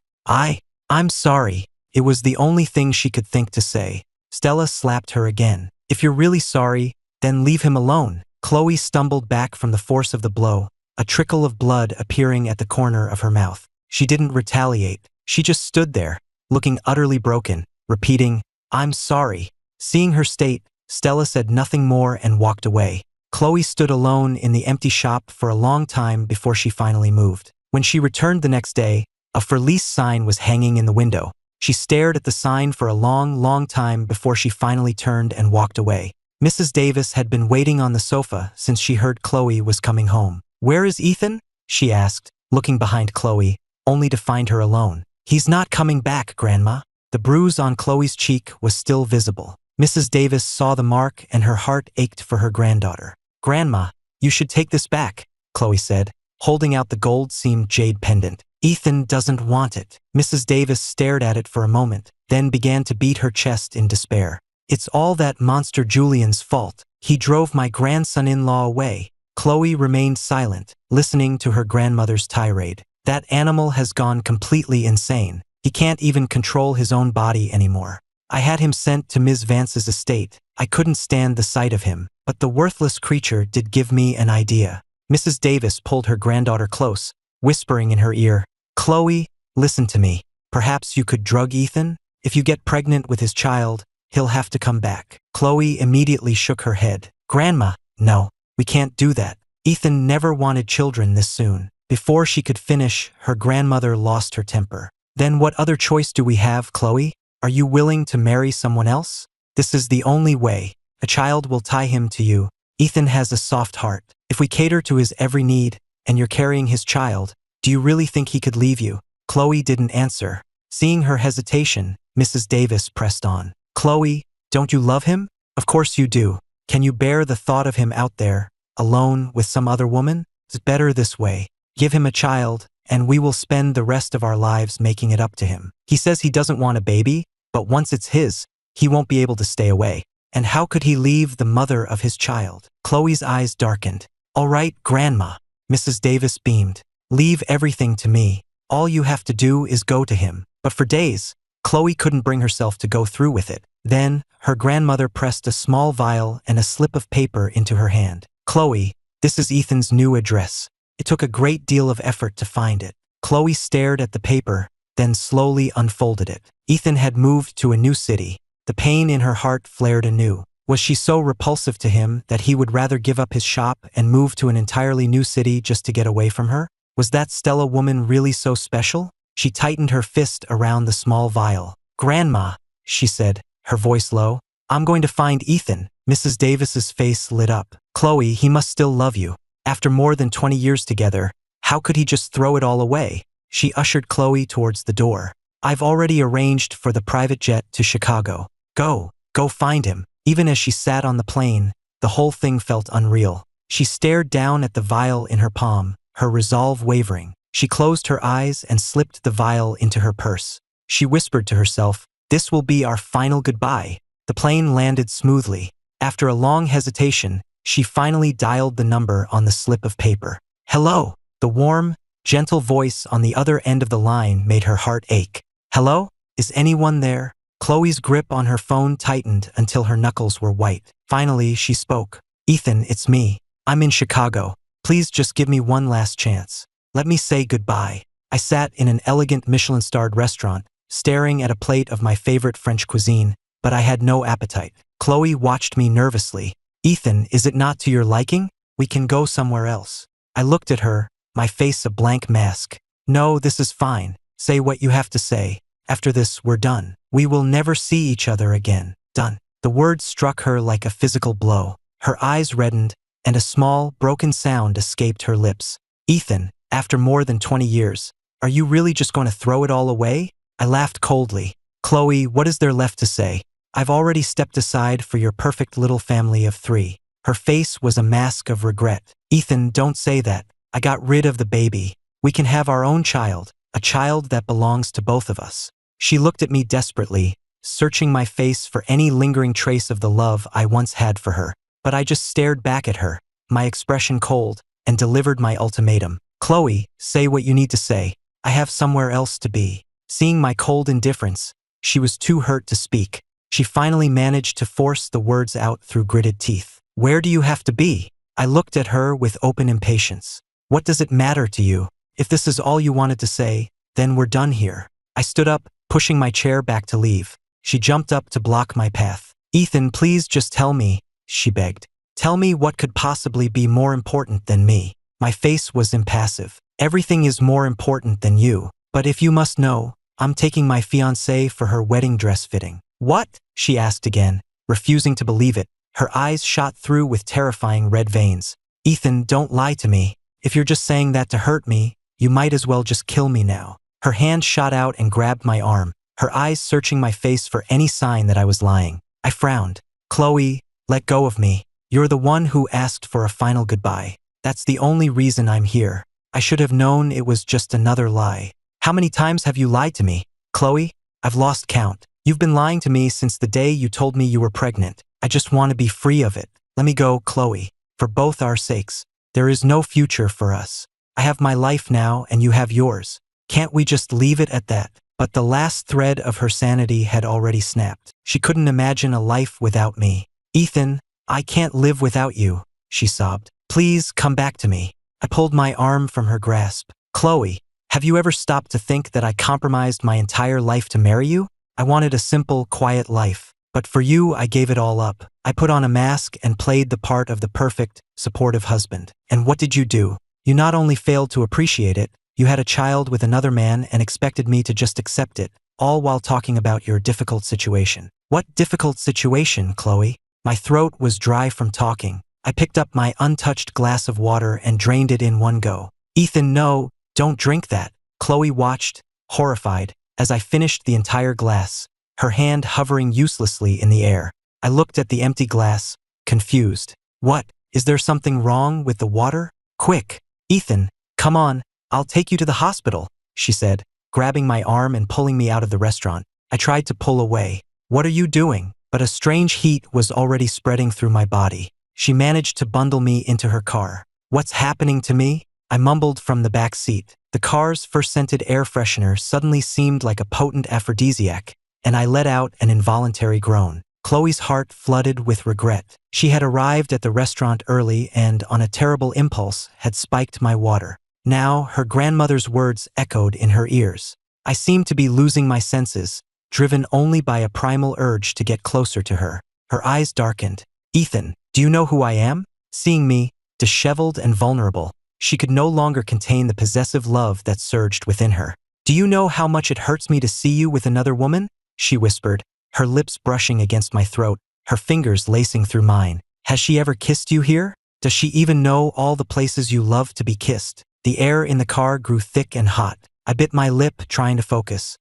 I'm sorry. It was the only thing she could think to say. Stella slapped her again. If you're really sorry, then leave him alone. Chloe stumbled back from the force of the blow, a trickle of blood appearing at the corner of her mouth. She didn't retaliate. She just stood there, looking utterly broken, repeating, I'm sorry. Seeing her state, Stella said nothing more and walked away. Chloe stood alone in the empty shop for a long time before she finally moved. When she returned the next day, a for lease sign was hanging in the window. She stared at the sign for a long time before she finally turned and walked away. Mrs. Davis had been waiting on the sofa since she heard Chloe was coming home. Where is Ethan? She asked, looking behind Chloe, only to find her alone. He's not coming back, Grandma. The bruise on Chloe's cheek was still visible. Mrs. Davis saw the mark and her heart ached for her granddaughter. Grandma, you should take this back, Chloe said, holding out the gold-seamed jade pendant. Ethan doesn't want it. Mrs. Davis stared at it for a moment, then began to beat her chest in despair. It's all that monster Julian's fault. He drove my grandson-in-law away. Chloe remained silent, listening to her grandmother's tirade. That animal has gone completely insane. He can't even control his own body anymore. I had him sent to Ms. Vance's estate. I couldn't stand the sight of him, but the worthless creature did give me an idea. Mrs. Davis pulled her granddaughter close, whispering in her ear, Chloe, listen to me. Perhaps you could drug Ethan? If you get pregnant with his child, he'll have to come back. Chloe immediately shook her head. Grandma, no, we can't do that. Ethan never wanted children this soon. Before she could finish, her grandmother lost her temper. Then what other choice do we have, Chloe? Are you willing to marry someone else? This is the only way. A child will tie him to you. Ethan has a soft heart. If we cater to his every need, and you're carrying his child, do you really think he could leave you? Chloe didn't answer. Seeing her hesitation, Mrs. Davis pressed on. Chloe, don't you love him? Of course you do. Can you bear the thought of him out there, alone with some other woman? It's better this way. Give him a child, and we will spend the rest of our lives making it up to him. He says he doesn't want a baby, but once it's his, he won't be able to stay away. And how could he leave the mother of his child? Chloe's eyes darkened. All right, Grandma. Mrs. Davis beamed. Leave everything to me. All you have to do is go to him. But for days, Chloe couldn't bring herself to go through with it. Then, her grandmother pressed a small vial and a slip of paper into her hand. Chloe, this is Ethan's new address. It took a great deal of effort to find it. Chloe stared at the paper, then slowly unfolded it. Ethan had moved to a new city. The pain in her heart flared anew. Was she so repulsive to him that he would rather give up his shop and move to an entirely new city just to get away from her? Was that Stella woman really so special? She tightened her fist around the small vial. Grandma, she said, her voice low, I'm going to find Ethan. Mrs. Davis's face lit up. Chloe, he must still love you. After more than 20 years together, how could he just throw it all away? She ushered Chloe towards the door. I've already arranged for the private jet to Chicago. Go find him. Even as she sat on the plane, the whole thing felt unreal. She stared down at the vial in her palm, her resolve wavering. She closed her eyes and slipped the vial into her purse. She whispered to herself, this will be our final goodbye. The plane landed smoothly. After a long hesitation, she finally dialed the number on the slip of paper. Hello, The warm, gentle voice on the other end of the line made her heart ache. Hello? Is anyone there? Chloe's grip on her phone tightened until her knuckles were white. Finally, she spoke. Ethan, it's me. I'm in Chicago. Please just give me one last chance. Let me say goodbye. I sat in an elegant Michelin-starred restaurant, staring at a plate of my favorite French cuisine, but I had no appetite. Chloe watched me nervously. Ethan, is it not to your liking? We can go somewhere else. I looked at her, my face a blank mask. No, this is fine. Say what you have to say. After this, we're done. We will never see each other again. Done. The words struck her like a physical blow. Her eyes reddened, and a small, broken sound escaped her lips. Ethan, after more than 20 years, are you really just going to throw it all away? I laughed coldly. Chloe, what is there left to say? I've already stepped aside for your perfect little family of 3. Her face was a mask of regret. Ethan, don't say that. I got rid of the baby. We can have our own child, a child that belongs to both of us. She looked at me desperately, searching my face for any lingering trace of the love I once had for her. But I just stared back at her, my expression cold, and delivered my ultimatum. Chloe, say what you need to say. I have somewhere else to be. Seeing my cold indifference, she was too hurt to speak. She finally managed to force the words out through gritted teeth. Where do you have to be? I looked at her with open impatience. What does it matter to you? If this is all you wanted to say, then we're done here. I stood up, pushing my chair back to leave. She jumped up to block my path. Ethan, please just tell me, she begged. Tell me what could possibly be more important than me. My face was impassive. Everything is more important than you. But if you must know, I'm taking my fiancée for her wedding dress fitting. What? She asked again, refusing to believe it. Her eyes shot through with terrifying red veins. Ethan, don't lie to me. If you're just saying that to hurt me, you might as well just kill me now. Her hand shot out and grabbed my arm, her eyes searching my face for any sign that I was lying. I frowned. Chloe, let go of me. You're the one who asked for a final goodbye. That's the only reason I'm here. I should have known it was just another lie. How many times have you lied to me? Chloe, I've lost count. You've been lying to me since the day you told me you were pregnant. I just want to be free of it. Let me go, Chloe. For both our sakes. There is no future for us. I have my life now and you have yours. Can't we just leave it at that? But the last thread of her sanity had already snapped. She couldn't imagine a life without me. Ethan, I can't live without you, she sobbed. Please come back to me. I pulled my arm from her grasp. Chloe, have you ever stopped to think that I compromised my entire life to marry you? I wanted a simple, quiet life. But for you, I gave it all up. I put on a mask and played the part of the perfect, supportive husband. And what did you do? You not only failed to appreciate it, you had a child with another man and expected me to just accept it, all while talking about your difficult situation. What difficult situation, Chloe? My throat was dry from talking. I picked up my untouched glass of water and drained it in one go. Ethan, no, don't drink that. Chloe watched, horrified, as I finished the entire glass, her hand hovering uselessly in the air. I looked at the empty glass, confused. What? Is there something wrong with the water? Quick, Ethan, come on, I'll take you to the hospital, she said, grabbing my arm and pulling me out of the restaurant. I tried to pull away. What are you doing? But a strange heat was already spreading through my body. She managed to bundle me into her car. What's happening to me? I mumbled from the back seat. The car's first-scented air freshener suddenly seemed like a potent aphrodisiac, and I let out an involuntary groan. Chloe's heart flooded with regret. She had arrived at the restaurant early and, on a terrible impulse, had spiked my water. Now, her grandmother's words echoed in her ears. I seemed to be losing my senses, driven only by a primal urge to get closer to her. Her eyes darkened. Ethan, do you know who I am? Seeing me, disheveled and vulnerable, she could no longer contain the possessive love that surged within her. Do you know how much it hurts me to see you with another woman? She whispered, her lips brushing against my throat, her fingers lacing through mine. Has she ever kissed you here? Does she even know all the places you love to be kissed? The air in the car grew thick and hot. I bit my lip, trying to focus.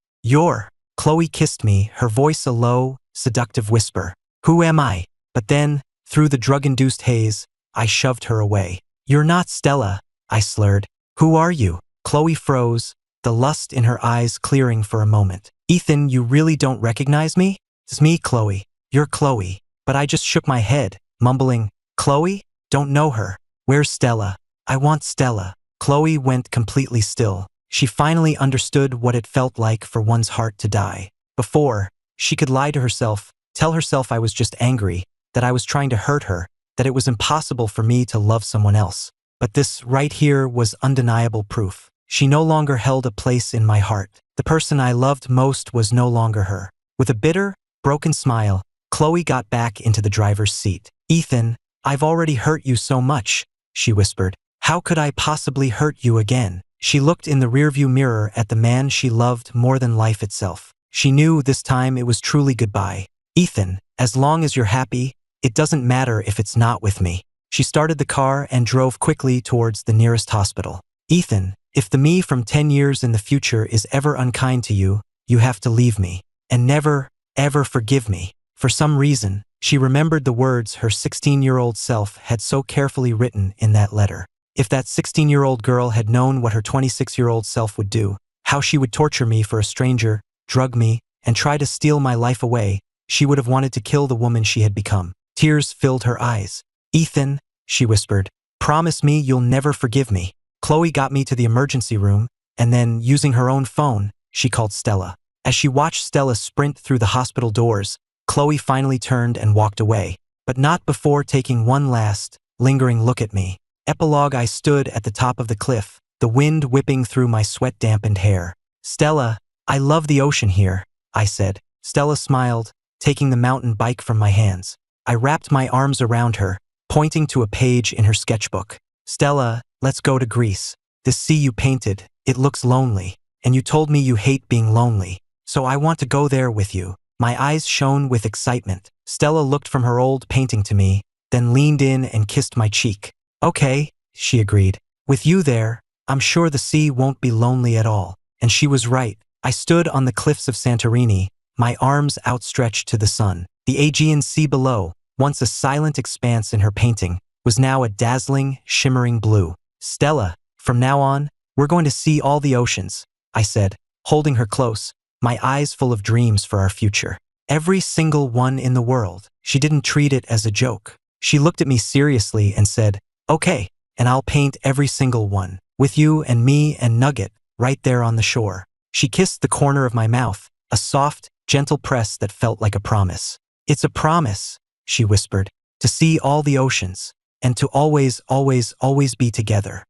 Chloe kissed me, her voice a low, seductive whisper. Who am I? But then, through the drug-induced haze, I shoved her away. You're not Stella, I slurred. Who are you? Chloe froze, the lust in her eyes clearing for a moment. Ethan, you really don't recognize me? It's me, Chloe. You're Chloe. But I just shook my head, mumbling, Chloe? Don't know her. Where's Stella? I want Stella. Chloe went completely still. She finally understood what it felt like for one's heart to die. Before, she could lie to herself, tell herself I was just angry, that I was trying to hurt her, that it was impossible for me to love someone else. But this right here was undeniable proof. She no longer held a place in my heart. The person I loved most was no longer her. With a bitter, broken smile, Chloe got back into the driver's seat. "Ethan, I've already hurt you so much," she whispered. "How could I possibly hurt you again?" She looked in the rearview mirror at the man she loved more than life itself. She knew this time it was truly goodbye. "Ethan, as long as you're happy, it doesn't matter if it's not with me." She started the car and drove quickly towards the nearest hospital. "Ethan, if the me from 10 years in the future is ever unkind to you, you have to leave me. And never, ever forgive me." For some reason, she remembered the words her 16-year-old self had so carefully written in that letter. If that 16-year-old girl had known what her 26-year-old self would do, how she would torture me for a stranger, drug me, and try to steal my life away, she would have wanted to kill the woman she had become. Tears filled her eyes. "Ethan," she whispered, "promise me you'll never forgive me." Chloe got me to the emergency room, and then, using her own phone, she called Stella. As she watched Stella sprint through the hospital doors, Chloe finally turned and walked away, but not before taking one last, lingering look at me. Epilogue: I stood at the top of the cliff, the wind whipping through my sweat-dampened hair. "Stella, I love the ocean here," I said. Stella smiled, taking the mountain bike from my hands. I wrapped my arms around her, pointing to a page in her sketchbook. "Stella, let's go to Greece. This sea you painted, it looks lonely, and you told me you hate being lonely, so I want to go there with you." My eyes shone with excitement. Stella looked from her old painting to me, then leaned in and kissed my cheek. "Okay," she agreed. "With you there, I'm sure the sea won't be lonely at all." And she was right. I stood on the cliffs of Santorini, my arms outstretched to the sun. The Aegean Sea below, once a silent expanse in her painting, was now a dazzling, shimmering blue. "Stella, from now on, we're going to see all the oceans," I said, holding her close, my eyes full of dreams for our future. "Every single one in the world." She didn't treat it as a joke. She looked at me seriously and said, "Okay, and I'll paint every single one, with you and me and Nugget, right there on the shore." She kissed the corner of my mouth, a soft, gentle press that felt like a promise. "It's a promise," she whispered, "to see all the oceans, and to always, always, always be together."